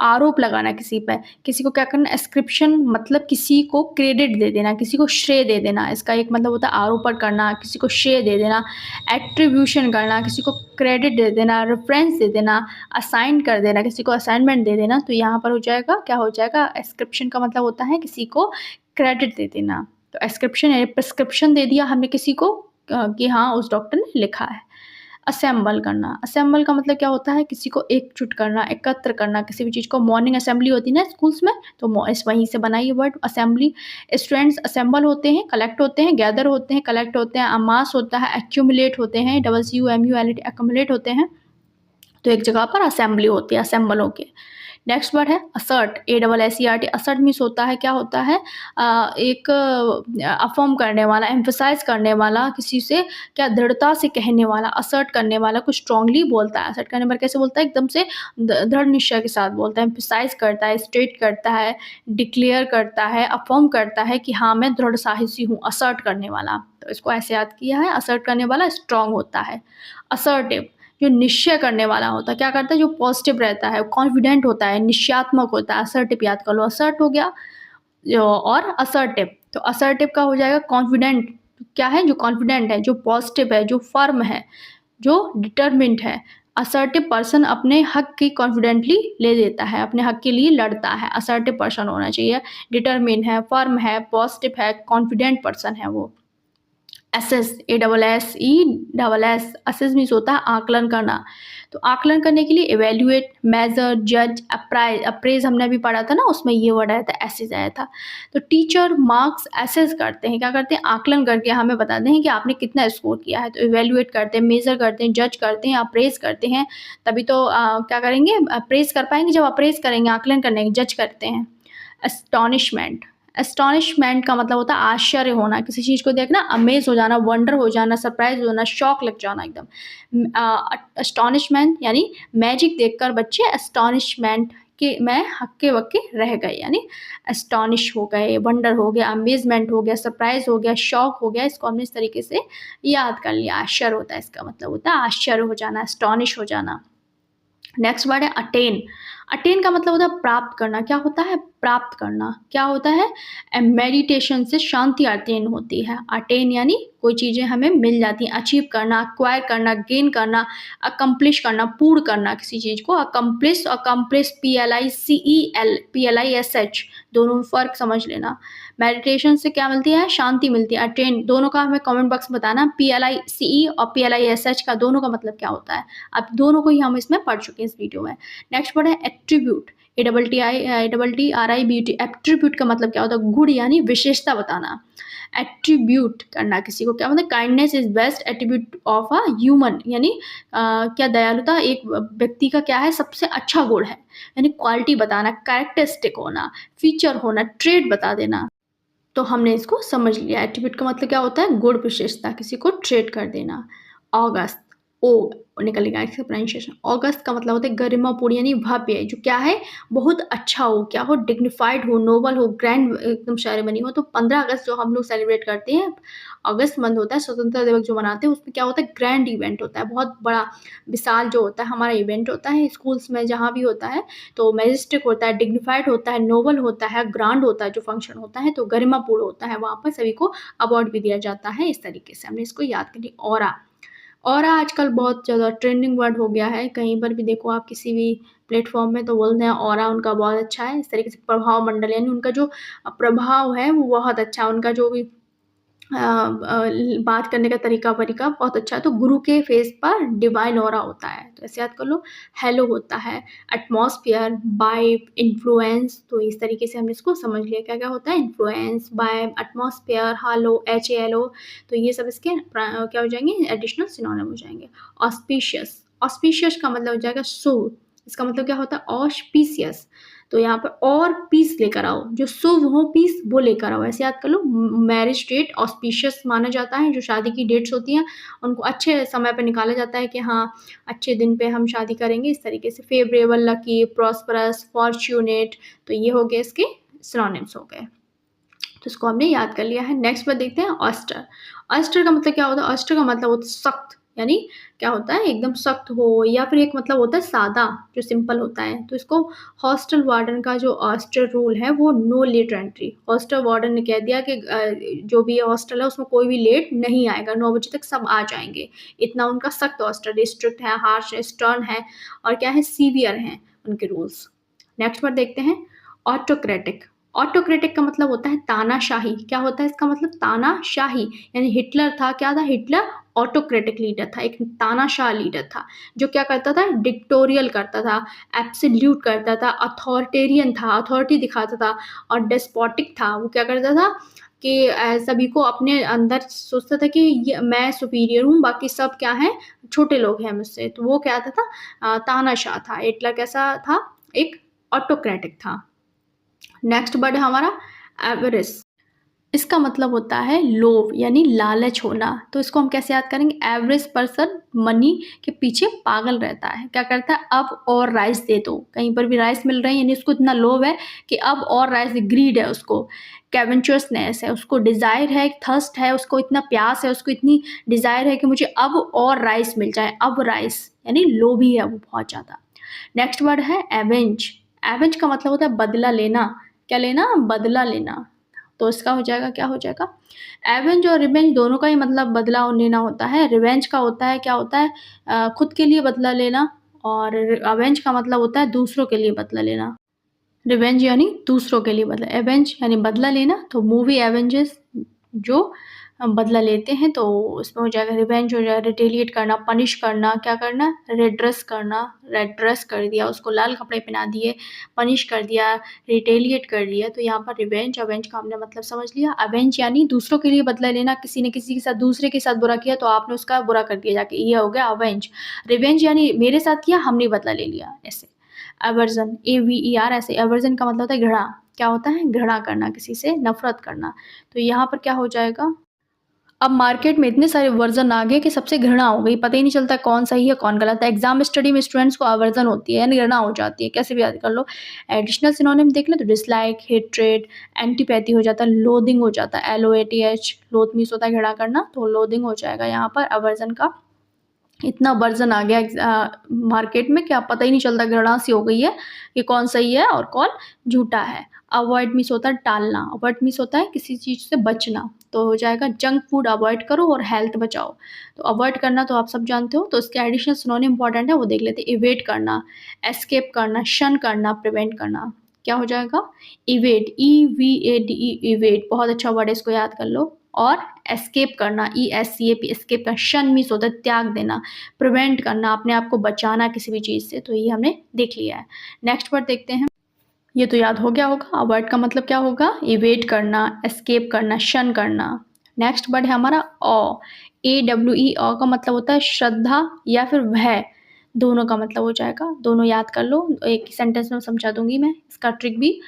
आरोप लगाना किसी पर, किसी को क्या करना। एस्क्रिप्शन मतलब किसी को क्रेडिट दे देना, किसी को श्रेय दे देना। इसका एक मतलब होता है आरोपण करना, किसी को श्रेय दे देना, एट्रीब्यूशन करना, किसी को क्रेडिट दे देना, रेफरेंस दे देना, असाइन कर देना, किसी को असाइनमेंट दे देना। तो यहाँ पर हो जाएगा, क्या हो जाएगा, एस्क्रिप्शन का मतलब होता है किसी को क्रेडिट दे देना। तो एस्क्रिप्शन है, प्रिस्क्रिप्शन दे दिया हमने किसी को कि हाँ उस डॉक्टर ने लिखा है। असेंबल करना। असेंबल का मतलब क्या होता है, किसी को एकजुट करना, एकत्र करना, किसी भी चीज़ को। मॉर्निंग असेंबली होती है ना स्कूल्स में, तो इस वहीं से बना ये वर्ड असेंबली। स्टूडेंट्स असेंबल होते हैं, कलेक्ट होते हैं, गैदर होते हैं, कलेक्ट होते हैं, अमास होता है, एक्यूमुलेट होते हैं, WUMULAT, एक्यूमुलेट होते हैं। तो एक जगह पर असेंबली होती है, असेंबल होके। नेक्स्ट वर्ड है असर्ट, ASSERT। असर्ट मीन्स होता है, क्या होता है, एक अफर्म करने वाला, एम्फसाइज करने वाला, किसी से क्या दृढ़ता से कहने वाला, असर्ट करने वाला, कुछ स्ट्रांगली बोलता है। असर्ट करने पर कैसे बोलता है, एकदम से दृढ़ निश्चय के साथ बोलता है, एम्फसाइज करता है, स्टेट करता है, डिक्लेयर करता है, अफर्म करता है कि हाँ मैं दृढ़ साहसी हूँ, असर्ट करने वाला। तो इसको ऐसे याद किया है, असर्ट करने वाला स्ट्रांग होता है। असर्टिव, जो निश्चय करने वाला होता है, क्या करता है, जो पॉजिटिव रहता है, कॉन्फिडेंट होता है, निश्चयात्मक होता है। असर्टिव याद कर लो, असर्ट हो गया और असर्टिव। तो असर्टिव का हो जाएगा कॉन्फिडेंट, क्या है, जो कॉन्फिडेंट है, जो पॉजिटिव है, जो फर्म है, जो डिटरमिन्ड है। असर्टिव पर्सन अपने हक की कॉन्फिडेंटली ले लेता है, अपने हक के लिए लड़ता है, असर्टिव पर्सन होना चाहिए। डिटरमिन है, फर्म है, पॉजिटिव है, कॉन्फिडेंट पर्सन है वो। एसेस, ASSESS, असेस मीन्स होता है आकलन करना। तो आकलन करने के लिए इवेल्युएट, मेजर, जज, अप्राइज, अप्रेज हमने अभी पढ़ा था ना, उसमें ये वर्ड आया था, एसेस आया था। तो टीचर मार्क्स एसेस करते हैं, क्या करते हैं, आकलन करके हमें बताते हैं कि आपने कितना स्कोर किया है। तो इवेल्युएट करते हैं, मेजर करते हैं, जज करते हैं, अप्रेज करते हैं। तभी तो क्या करेंगे, अप्रेज कर पाएंगे, जब अप्रेज करेंगे, आकलन करने, जज करते हैं। एस्टॉनिशमेंट, एस्टॉनिशमेंट का मतलब होता है आश्चर्य होना, किसी चीज़ को देखना, अमेज हो जाना, वंडर हो जाना, सरप्राइज हो जाना, शॉक लग जाना एकदम। एस्टॉनिशमेंट यानी मैजिक देखकर बच्चे एस्टॉनिशमेंट के मैं हक्के बक्के रह गए, यानी एस्टॉनिश हो गए, वंडर हो गया, अमेजमेंट हो गया, सरप्राइज हो गया, शॉक हो गया। इसको हमने इस तरीके से याद कर लिया। आश्चर्य होता है, इसका मतलब होता है आश्चर्य हो जाना, एस्टॉनिश हो जाना। नेक्स्ट वर्ड है अटेन। अटेन का मतलब होता है प्राप्त करना। क्या होता है, प्राप्त करना। क्या होता है, मेडिटेशन से शांति अटेन होती है। अटेन यानी कोई चीज़ें हमें मिल जाती हैं, अचीव करना, अक्वायर करना, गेन करना, अकम्प्लिश करना, पूर्ण करना किसी चीज़ को। अकम्प्लिश, अकम्प्लिश, PLICEL, PLISH, दोनों में फ़र्क समझ लेना। मेडिटेशन से क्या मिलती है, शांति मिलती है। अटेन, दोनों का हमें कमेंट बॉक्स में बताना, PLICE और PLISH का दोनों का मतलब क्या होता है। अब दोनों को ही हम इसमें पढ़ चुके हैं इस वीडियो में। नेक्स्ट वर्ड है एट्रीब्यूट, ATTRIBUT। एट्रीब्यूट का मतलब क्या होता है, गुण यानी विशेषता बताना। एट्रीब्यूट करना किसी को, क्या मतलब, kindness is best attribute of a human, यानी क्या दयालुता एक व्यक्ति का क्या है, सबसे अच्छा गुण है, यानी क्वालिटी बताना, कैरेक्टरिस्टिक होना, फीचर होना, ट्रेड बता देना। तो हमने इसको समझ लिया। एट्रीब्यूट का मतलब क्या होता है, गुण विशेषता, किसी को ट्रेड कर देना। ऑगस्ट, ओ निकलेगा इसका प्रोनाउंसिएशन। ऑगस्ट का मतलब होता है गरिमापूर्ण, यानी भव्य, जो क्या है, बहुत अच्छा हो, क्या हो, डिग्निफाइड हो, नोबल हो, ग्रैंड एकदम सेरेमनी हो। तो 15 अगस्त जो हम लोग सेलिब्रेट करते हैं, अगस्त मंथ होता है, स्वतंत्रता दिवस जो मनाते हैं, उसमें क्या होता है, ग्रैंड इवेंट होता है, बहुत बड़ा विशाल जो होता है हमारा इवेंट होता है। स्कूल्स में जहाँ भी होता है तो मैजेस्टिक होता है, डिग्निफाइड होता है, नोबल होता है, ग्रांड होता है जो फंक्शन होता है, तो गरिमापूर्ण होता है। वहाँ पर सभी को अवार्ड भी दिया जाता है। इस तरीके से हमने इसको याद कर लिया। ऑरा आजकल बहुत ज़्यादा ट्रेंडिंग वर्ड हो गया है, कहीं पर भी देखो आप किसी भी प्लेटफॉर्म में तो बोलते हैं ऑरा उनका बहुत अच्छा है। इस तरीके से प्रभाव मंडल, यानी उनका जो प्रभाव है वो बहुत अच्छा है, उनका जो भी बात करने का तरीका बहुत अच्छा है। तो गुरु के फेस पर डिवाइन ऑरा होता है, तो ऐसे याद कर लो। हेलो होता है, एटमॉस्फेयर, वाइब, इन्फ्लुएंस। तो इस तरीके से हमने इसको समझ लिया क्या क्या होता है, इन्फ्लुएंस, वाइब, एटमॉस्फेयर, हालो, HALO। तो ये सब इसके क्या हो जाएंगे, एडिशनल सिनोनिम हो जाएंगे। ऑस्पिशियस, ऑस्पिशियस का मतलब हो जाएगा शुभ। इसका मतलब क्या होता है, ऑस्पिशियस। तो यहाँ पर और पीस लेकर आओ, जो शुभ हो पीस वो लेकर आओ, ऐसे याद कर लो। मैरिज डेट ऑस्पिशियस माना जाता है, जो शादी की डेट्स होती हैं उनको अच्छे समय पर निकाला जाता है कि हाँ अच्छे दिन पे हम शादी करेंगे। इस तरीके से फेवरेबल, लकी, प्रॉस्परस, फॉर्च्यूनेट। तो ये हो गए इसके सिनोनिम्स हो गए, तो इसको हमने याद कर लिया है। नेक्स्ट पर देखते हैं ऑस्टर। ऑस्टर का मतलब क्या होता है, ऑस्टर का मतलब होता है सख्त, यानी क्या होता है, एकदम सख्त हो, या फिर एक मतलब होता है सादा, जो सिंपल होता है। तो इसको हॉस्टल वार्डन का जो ऑस्टर रूल है वो no late entry. Hostel warden ने कह दिया कि जो भी हॉस्टल है उसमें कोई भी लेट नहीं आएगा, 9 बजे तक सब आ जाएंगे। इतना उनका सख्त हॉस्टल, स्ट्रिक्ट है, हार्श है, स्टर्न है, और क्या है, सीवियर हैं उनके रूल्स। नेक्स्ट पर देखते हैं ऑटोक्रेटिक। ऑटोक्रेटिक का मतलब होता है तानाशाही। क्या होता है इसका मतलब, तानाशाही, यानी हिटलर था, क्या था, हिटलर ऑटोक्रेटिक लीडर था, एक तानाशाह लीडर था, जो क्या करता था, डिक्टोरियल करता था, एब्सोल्यूट करता था, अथॉरिटेरियन था, अथॉरिटी दिखाता था, और डेस्पोटिक था। वो क्या करता था कि सभी को अपने अंदर सोचता था कि मैं सुपीरियर हूँ, बाकी सब क्या हैं, छोटे लोग हैं मुझसे। तो वो क्या था, तानाशाह था। हिटलर कैसा था, एक ऑटोक्रेटिक था। नेक्स्ट वर्ड है हमारा एवरेस्ट। इसका मतलब होता है लोभ, यानी लालच होना। तो इसको हम कैसे याद करेंगे, एवरेज पर्सन मनी के पीछे पागल रहता है, क्या करता है, अब और राइस दे दो। कहीं पर भी राइस मिल रही है, यानी उसको इतना लोभ है कि अब और राइस, ग्रीड है उसको। कैवेंचुअसनेस है, उसको डिज़ायर है, थर्स्ट है, उसको इतना प्यास है, उसको इतनी डिज़ायर है कि मुझे अब और राइस मिल जाए, अब राइस, यानी लोभी है वो बहुत ज़्यादा। नेक्स्ट वर्ड है एवेंज। एवेंज का मतलब होता है बदला लेना। क्या लेना? बदला लेना। तो इसका हो जाएगा, क्या हो जाएगा? एवेंज और रिवेंज दोनों का ही मतलब बदला लेना होता है। रिवेंज का होता है, क्या होता है? खुद के लिए बदला लेना, और अवेंज का मतलब होता है दूसरों के लिए बदला लेना। रिवेंज यानी दूसरों के लिए बदला, एवेंज यानी बदला लेना। तो मूवी एवेंजर्स जो बदला लेते हैं, तो उसमें हो जाएगा रिवेंज, हो जाएगा रिटेलिएट करना, पनिश करना, क्या करना? रेड करना, रेड ड्रेस कर दिया, उसको लाल कपड़े पहना दिए, पनिश कर दिया, रिटेलिएट कर दिया। तो यहाँ पर रिवेंज अवेंज का हमने मतलब समझ लिया। अवेंज यानी दूसरों के लिए बदला लेना, किसी ने किसी के साथ, दूसरे के साथ बुरा किया तो आपने उसका बुरा कर दिया जाके, ये हो गया अवेंज। रिवेंज यानी मेरे साथ किया, हमने बदला ले लिया, ऐसे। एवर्जन, AVER, ऐसे। एवर्जन का मतलब होता है घृणा। क्या होता है? घृणा करना, किसी से नफरत करना। तो यहाँ पर क्या हो जाएगा? अब मार्केट में इतने सारे वर्जन आ गए कि सबसे घृणा हो गई, पता ही नहीं चलता कौन सही है कौन गलत है। एग्जाम स्टडी में स्टूडेंट्स को अवर्जन होती है, यानी घृणा हो जाती है, कैसे भी याद कर लो। एडिशनल सिनोनिम देख लें तो डिसलाइक, हेट्रेड, एंटीपैथी हो जाता है, लोदिंग हो जाता है, LOATH, लोथ मीन्स होता है घृणा करना, तो लोदिंग हो जाएगा यहाँ पर अवर्जन का। इतना वर्जन आ गया मार्केट में कि आप पता ही नहीं चलता, घृणा सी हो गई है कि कौन सही है और कौन झूठा है। अवॉइड मीन्स होता है टालना, अवॉइड मीन्स होता है किसी चीज़ से बचना। तो हो जाएगा जंक फूड अवॉइड करो और हेल्थ बचाओ। तो अवॉइड करना तो आप सब जानते हो, तो इसके एडिशनल सिनोनिम इंपॉर्टेंट है, वो देख लेते हैं। इवेट करना, एस्केप करना, शन करना, प्रिवेंट करना। क्या हो जाएगा? इवेट, EVADE, इवेट, बहुत अच्छा वर्ड है, इसको याद कर लो। और एस्केप करना, ESCAP, एस्केप का। शन मीन्स होता है त्याग देना, प्रिवेंट करना, अपने आप को बचाना किसी भी चीज़ से। तो ये हमने देख लिया है। नेक्स्ट वर्ड देखते हैं। ये तो याद हो गया होगा, अवॉइड का मतलब क्या होगा? इवेट करना, एस्केप करना, शन करना। नेक्स्ट वर्ड है हमारा ऑ, AWE। ऑ का मतलब होता है श्रद्धा या फिर भय, दोनों का मतलब हो जाएगा। दोनों याद कर लो, एक ही सेंटेंस में समझा दूंगी मैं इसका ट्रिक भी।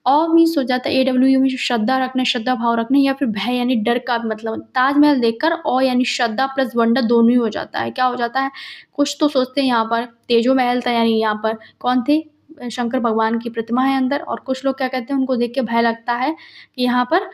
ऑ मीन्स हो जाता है, AWE में श्रद्धा रखना, श्रद्धा भाव रखना, या फिर भय यानी डर का भी मतलब। ताजमहल देखकर ऑ यानी श्रद्धा प्लस वंडर दोनों ही हो जाता है। क्या हो जाता है? कुछ तो सोचते हैं यहाँ पर तेजो महल था, यानी यहाँ पर कौन थे? शंकर भगवान की प्रतिमा है अंदर। और कुछ लोग क्या कहते हैं, उनको देख के भय लगता है कि यहाँ पर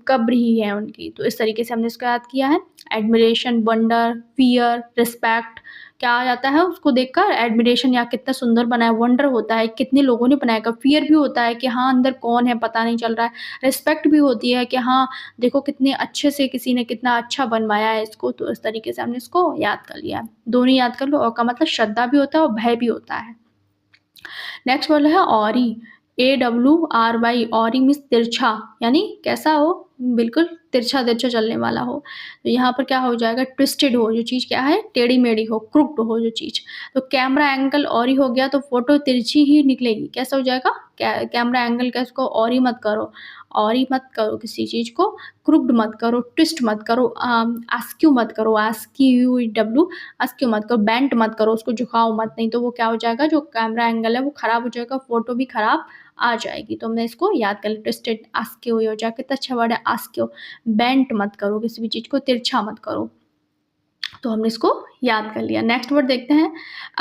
कब्र ही है उनकी। तो इस तरीके से हमने इसको याद किया है। एडमिरेशन, वंडर, फियर, रिस्पेक्ट, क्या आ जाता है उसको देखकर? एडमिरेशन, या कितना सुंदर बना है। वंडर होता है कितने लोगों ने बनाया। फियर भी होता है कि हाँ अंदर कौन है पता नहीं चल रहा है। रिस्पेक्ट भी होती है कि हाँ देखो कितने अच्छे से किसी ने कितना अच्छा बनवाया है इसको। तो इस तरीके से हमने इसको याद कर लिया। दोनों याद कर लो। और का मतलब श्रद्धा भी होता है और भय भी होता है। नेक्स्ट वर्ड है ऑरी, AWRY। ऑरी मीन्स तिरछा, यानी कैसा हो? बिल्कुल तिरछा तिरछा चलने वाला हो। तो यहाँ पर क्या हो जाएगा? ट्विस्टेड हो, जो चीज़ क्या है? टेढ़ी मेढ़ी हो, क्रुक्ड हो जो चीज़। तो कैमरा एंगल ऑरी हो गया तो फोटो तिरछी ही निकलेगी। कैसा हो जाएगा? कैमरा एंगल का, इसको ऑरी मत करो, ऑरी मत करो किसी चीज़ को, क्रुक्ड मत करो, ट्विस्ट मत करो, आस्क्यू मत करो, ASKEW, आस्क्यू मत करो, बेंट मत करो, उसको झुकाओ मत, नहीं तो वो क्या हो जाएगा? जो कैमरा एंगल है वो खराब हो जाएगा, फोटो भी खराब आ जाएगी। तो हमने इसको याद कर लिया। ट्विस्टेड, आस्क्यू हो जाएगा। कितना अच्छा वर्ड है आस्क्यू। बेंट मत करो, किसी भी चीज़ को तिरछा मत करो। तो हमने इसको याद कर लिया। नेक्स्ट वर्ड देखते हैं,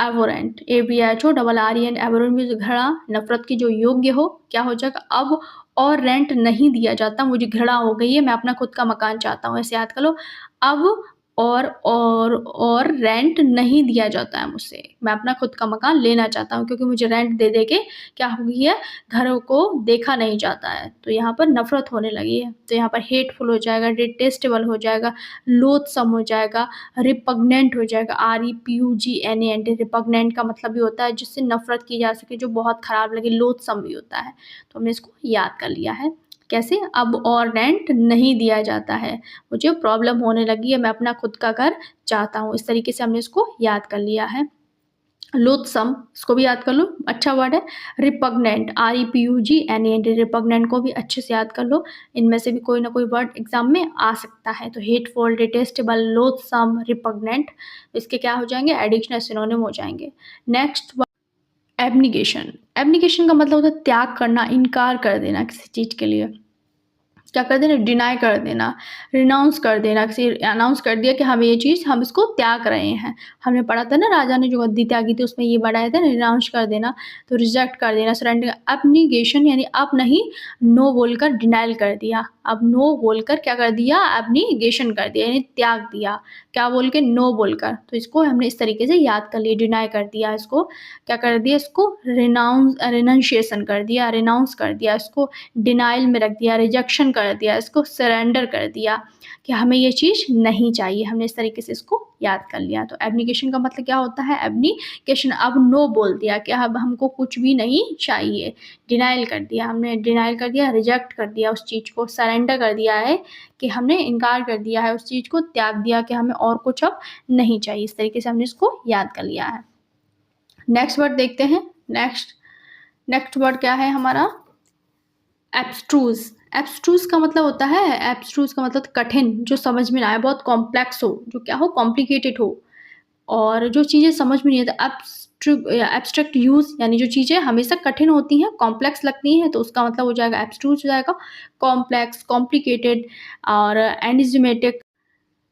एवोरेंट, ABHORRENT। एवोरेंट मीन्स घृणा, नफरत की जो योग्य हो। क्या हो जाएगा? अब और रेंट नहीं दिया जाता, मुझे घृणा हो गई है, मैं अपना खुद का मकान चाहता हूँ, ऐसे याद कर लो। अब और रेंट नहीं दिया जाता है मुझसे, मैं अपना खुद का मकान लेना चाहता हूँ, क्योंकि मुझे रेंट दे दे के क्या हो गई है? घरों को देखा नहीं जाता है, तो यहाँ पर नफरत होने लगी है। तो यहाँ पर हेटफुल हो जाएगा, डिटेस्टेबल हो जाएगा, लोथसम हो जाएगा, रिपग्नेंट हो जाएगा, REPUGNANT। रिपग्नेंट का मतलब भी होता है जिससे नफरत की जा सके, जो बहुत खराब लगे। लोथसम भी होता है। तो हमने इसको याद कर लिया है। कैसे? अब और रेंट नहीं दिया जाता है, मुझे प्रॉब्लम होने लगी है, मैं अपना खुद का घर चाहता हूँ। इस तरीके से हमने इसको याद कर लिया है। लोथसम, इसको भी याद कर लो, अच्छा वर्ड है। Repugnant, REPUGNANT। रिपग्नेंट को भी अच्छे से याद कर लो, इनमें से भी कोई ना कोई वर्ड एग्जाम में आ सकता है। तो हेटफुल, डिटेस्टेबल, लोथसम, रिपग्नेंट, इसके क्या हो जाएंगे? एडिशनल सिनोनिम हो जाएंगे। नेक्स्ट, एब्निगेशन। एब्निगेशन का मतलब होता है त्याग करना, इनकार कर देना किसी चीज़ के लिए। क्या कर देना, डिनाई कर देना, रिनाउंस कर देना, किसी अनाउंस कर दिया कि हम ये चीज़ हम इसको त्याग रहे हैं। हमने पढ़ा था ना राजा ने जो गद्दी त्यागी थी उसमें ये वर्ड आया था रिनाउंस कर देना, तो रिजेक्ट कर देना, सरेंडर। एब्निगेशन यानी अब नहीं, नो बोलकर डिनायल कर दिया। अब नो बोलकर क्या कर दिया, एब्निगेशन कर दिया यानी त्याग दिया। क्या बोल के, नो बोलकर। तो इसको हमने इस तरीके से याद कर लिया, डिनाई कर दिया, इसको क्या कर दिया, इसको रिनाउंसिएशन कर दिया, रिनाउंस कर दिया, इसको डिनाइल में रख दिया, रिजेक्शन कर दिया, इसको सरेंडर कर दिया कि हमें ये चीज़ नहीं चाहिए। हमने इस तरीके से इसको याद कर लिया। तो एब्निगेशन का मतलब क्या होता है, एब्निगेशन, अब नो बोल दिया कि अब हमको कुछ भी नहीं चाहिए, डिनाइल कर दिया, हमने डिनाइल कर दिया, रिजेक्ट कर दिया उस चीज़ को, सरेंडर कर दिया है कि हमने इनकार कर दिया है उस चीज़ को, त्याग दिया कि हमें और कुछ अब नहीं चाहिए। इस तरीके से हमने इसको याद कर लिया है। नेक्स्ट वर्ड देखते हैं। नेक्स्ट वर्ड क्या है हमारा, एब्स्ट्रूज। एब्स्ट्रूज का मतलब होता है, एब्स्ट्रूज का मतलब कठिन, जो समझ में ना आए, बहुत कॉम्प्लेक्स हो, जो क्या हो, कॉम्प्लिकेटेड हो, और जो चीज़ें समझ में नहीं आती। एब्स्ट्रैक्ट यूज़ यानी जो चीज़ें हमेशा कठिन होती हैं, कॉम्प्लेक्स लगती हैं, तो उसका मतलब हो जाएगा एब्स्ट्रूज हो जाएगा। कॉम्प्लेक्स, कॉम्प्लिकेटेड और एनिज्मेटिक।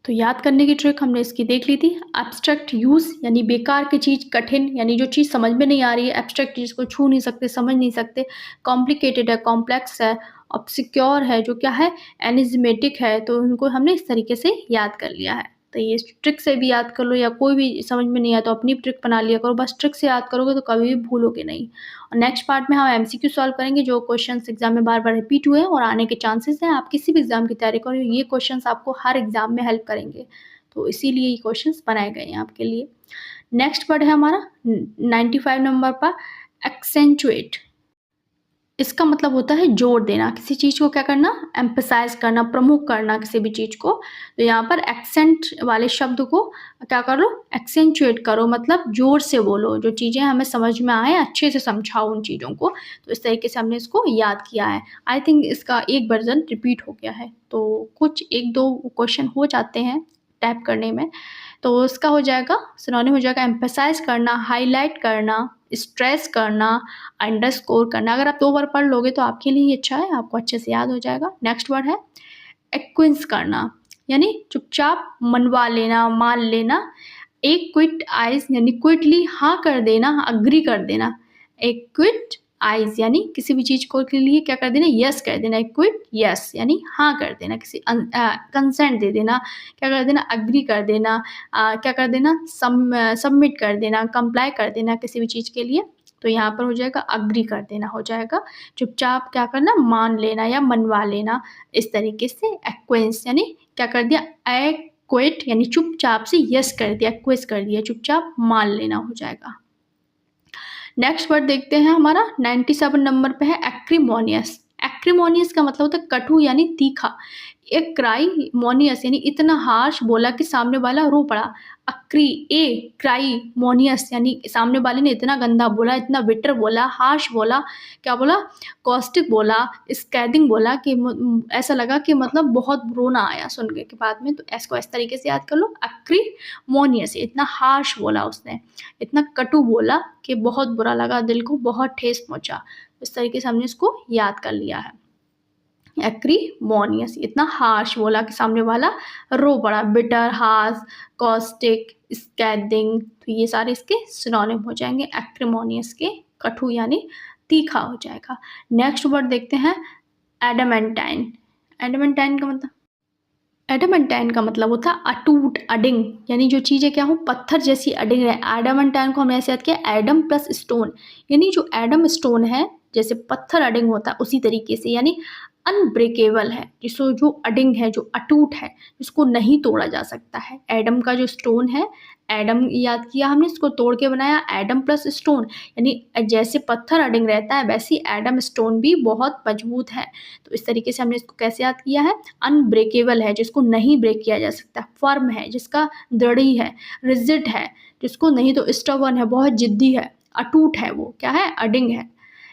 तो याद करने की ट्रिक हमने इसकी देख ली थी। एब्स्ट्रैक्ट यूज़ यानी बेकार की चीज़, कठिन यानी जो चीज़ समझ में नहीं आ रही है, एब्स्ट्रैक्ट चीज़ को छू नहीं सकते, समझ नहीं सकते। कॉम्प्लिकेटेड है, कॉम्प्लेक्स है। ऑब्सक्योर है, जो क्या है, एनिज्मेटिक है। तो उनको हमने इस तरीके से याद कर लिया है। तो ये ट्रिक से भी याद कर लो, या कोई भी समझ में नहीं आया तो अपनी ट्रिक बना लिया करो, बस ट्रिक से याद करोगे तो कभी भी भूलोगे नहीं। और नेक्स्ट पार्ट में हम एमसीक्यू सॉल्व करेंगे, जो क्वेश्चंस एग्जाम में बार बार रिपीट हुए हैं और आने के चांसेस हैं। आप किसी भी एग्जाम की तैयारी करो, ये क्वेश्चंस आपको हर एग्जाम में हेल्प करेंगे, तो इसीलिए ये क्वेश्चंस बनाए गए हैं आपके लिए। नेक्स्ट वर्ड है हमारा 95 नंबर पर, एक्सेंचुएट। इसका मतलब होता है जोर देना, किसी चीज़ को क्या करना, एम्फसाइज करना, प्रमुख करना किसी भी चीज़ को। तो यहाँ पर एक्सेंट वाले शब्द को क्या करो, एक्सेंचुएट करो, मतलब जोर से बोलो, जो चीज़ें हमें समझ में आए अच्छे से समझाओ उन चीज़ों को। तो इस तरीके से हमने इसको याद किया है। आई थिंक इसका एक वर्जन रिपीट हो गया है, तो कुछ एक दो क्वेश्चन हो जाते हैं टाइप करने में। तो उसका हो जाएगा, सिनोनिम हो जाएगा एम्फसाइज करना, हाईलाइट करना, स्ट्रेस करना, अंडरस्कोर करना। अगर आप 2 बार पढ़ लोगे तो आपके लिए ही अच्छा है, आपको अच्छे से याद हो जाएगा। नेक्स्ट वर्ड है एक्विंस करना, यानी चुपचाप मनवा लेना, मान लेना। एक क्विट आइज यानी क्विटली हाँ कर देना, अग्री कर देना। एक क्विट आइज यानी किसी भी चीज़ को के लिए क्या कर देना, यस कर देना। एक क्विट यस यानी हाँ कर देना, किसी कंसेंट दे देना, क्या कर देना, अग्री कर देना, क्या कर देना, सबमिट कर देना, कंप्लाई कर देना किसी भी चीज़ के लिए। तो यहाँ पर हो जाएगा अग्री कर देना, हो जाएगा चुपचाप क्या करना, मान लेना या मनवा लेना। इस तरीके से एक्वेंस यानी क्या कर दिया, एक्वेट यानी चुपचाप से यस कर दिया, एक्वेस कर दिया, चुपचाप मान लेना हो जाएगा। नेक्स्ट वर्ड देखते हैं हमारा 97 नंबर पे है एक्रीमोनियस। एक्रीमोनियस का मतलब होता है कटु यानी तीखा। एक क्राई मोनियस यानी इतना हार्श बोला कि सामने वाला रो पड़ा। क्राई मोनियस यानी सामने वाले ने इतना गंदा बोला, इतना बिटर बोला, हार्श बोला, क्या बोला, कॉस्टिक बोला, स्कैदिंग बोला कि ऐसा लगा कि मतलब बहुत रोना आया सुनने के बाद में। तो इसको इस तरीके से याद कर लो, एक्रीमोनियस, इतना हार्श बोला उसने, इतना कटु बोला कि बहुत बुरा लगा, दिल को बहुत ठेस पहुंचा। इस तरीके से हमने इसको याद कर लिया है। एक्रीमोनियस, इतना हार्श बोला कि सामने वाला रो पड़ा। बिटर, हार्श, कॉस्टिक, स्कैदिंग, तो ये सारे इसके सिनोनिम हो जाएंगे एक्रीमोनियस के। कटु यानी तीखा हो जाएगा। नेक्स्ट वर्ड देखते हैं एडमेंटाइन। एडमेंटाइन का मतलब, एडमेंटाइन का मतलब होता है अटूट, अडिंग, यानी जो चीज़ें क्या हो, पत्थर जैसी अडिंग है। एडमेंटाइन को हमने ऐसे याद किया, एडम प्लस स्टोन, यानी जो एडम स्टोन है जैसे पत्थर अडिंग होता है उसी तरीके से, यानी अनब्रेकेबल है, जिसको जो अडिंग है, जो अटूट है, जिसको नहीं तोड़ा जा सकता है। एडम का जो स्टोन है, एडम याद किया हमने, इसको तोड़ के बनाया एडम प्लस स्टोन, यानी जैसे पत्थर अडिंग रहता है वैसे एडम स्टोन भी बहुत मजबूत है। तो इस तरीके से हमने इसको कैसे याद किया है, अनब्रेकेबल है, जिसको नहीं ब्रेक किया जा सकता। फर्म है, जिसका दृढ़ी है। रिजिड है, जिसको नहीं, तो स्टबर्न है, बहुत जिद्दी है, अटूट है, वो क्या है, अडिंग है।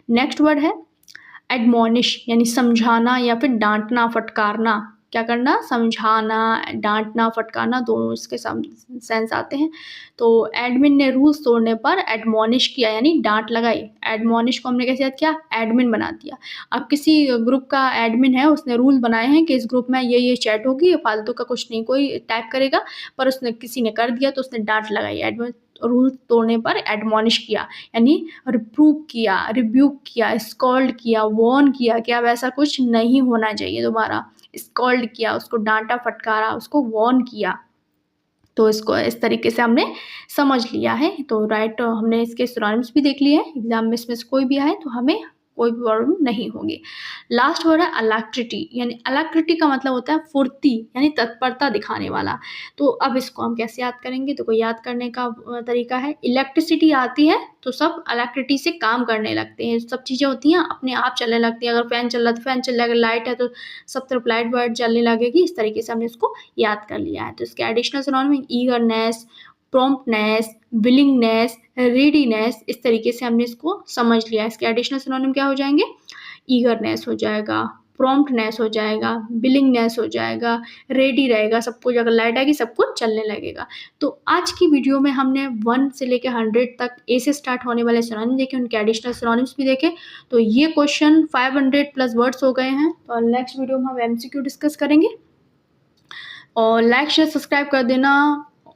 नेक्स्ट वर्ड है एडमोनिश, यानी समझाना या फिर डांटना, फटकारना। क्या करना, समझाना, डाँटना, फटकारना, दोनों इसके सेंस आते हैं। तो एडमिन ने रूल्स तोड़ने पर एडमॉनिश किया यानी डाँट लगाई। एडमॉनिश को हमने कैसे याद किया, एडमिन बना दिया। अब किसी ग्रुप का एडमिन है, उसने रूल बनाए हैं कि इस ग्रुप में ये चैट होगी, फालतू का कुछ नहीं कोई टाइप करेगा, पर उसने किसी ने कर दिया तो उसने डाँट लगाई। एडमिन रूल तोड़ने पर एडमॉनिश किया यानी रिप्रूव किया, रिब्यूक किया, स्कॉल्ड किया, वार्न किया कि अब ऐसा कुछ नहीं होना चाहिए दोबारा। स्कॉल्ड किया, उसको डाँटा, फटकारा, उसको वार्न किया। तो इसको इस तरीके से हमने समझ लिया है। तो राइट हमने इसके सिनोनिम्स भी देख लिए हैं। एग्ज़ाम में इसमें से कोई भी आए तो हमें कोई भी प्रॉब्लम नहीं होगी। लास्ट वर्ड है अलैक्रिटी, यानी अलैक्रिटी का मतलब होता है फुर्ती यानी तत्परता दिखाने वाला। तो अब इसको हम कैसे याद करेंगे, तो कोई याद करने का तरीका है, इलेक्ट्रिसिटी आती है तो सब अलैक्रिटी से काम करने लगते हैं। सब चीज़ें होती हैं अपने आप चलने लगती हैं। अगर फ़ैन चल रहा है तो फ़ैन चल जाएगा, लाइट है तो सब तरफ लाइट वाइट जलने लगेगी। इस तरीके से हमने इसको याद कर लिया है। तो इसके additional synonym eagerness, promptness, willingness, readiness, इस तरीके से हमने इसको समझ लिया। इसके एडिशनल सिनोनिम क्या हो जाएंगे, ईगरनेस हो जाएगा, प्रॉम्प्टनेस हो जाएगा, विलिंगनेस हो जाएगा, रेडी रहेगा, सब कुछ अगर लाइट आएगी सब कुछ चलने लगेगा। तो आज की वीडियो में हमने 1 से लेकर 100 तक ए से स्टार्ट होने वाले सिनोनिम देखे, उनके एडिशनल सिनोनिम्स भी देखे। तो ये क्वेश्चन 500 प्लस वर्ड्स हो गए हैं। तो नेक्स्ट वीडियो में हम एमसीक्यू डिस्कस करेंगे। और लाइक शेयर सब्सक्राइब कर देना।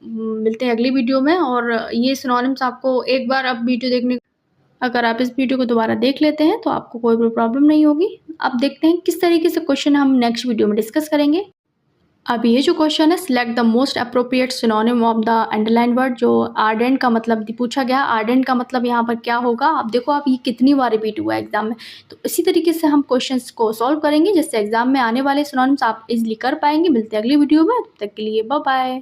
मिलते हैं अगली वीडियो में। और ये सिनोनिम्स आपको एक बार अब वीडियो देखने, अगर आप इस वीडियो को दोबारा देख लेते हैं तो आपको कोई भी प्रॉब्लम नहीं होगी। अब देखते हैं किस तरीके से क्वेश्चन हम नेक्स्ट वीडियो में डिस्कस करेंगे। अब ये जो क्वेश्चन है, select the most appropriate synonym of the underline word. जो आर्डेंट का मतलब पूछा गया, आर्डेंट का मतलब यहाँ पर क्या होगा। अब देखो आप ये कितनी बार रिपीट हुआ है एग्जाम में, तो इसी तरीके से हम क्वेश्चंस को सॉल्व करेंगे जिससे एग्जाम में आने वाले सिनोनिम्स आप इजीली कर पाएंगे। मिलते हैं अगली वीडियो में, तब तक के लिए बाय बाय।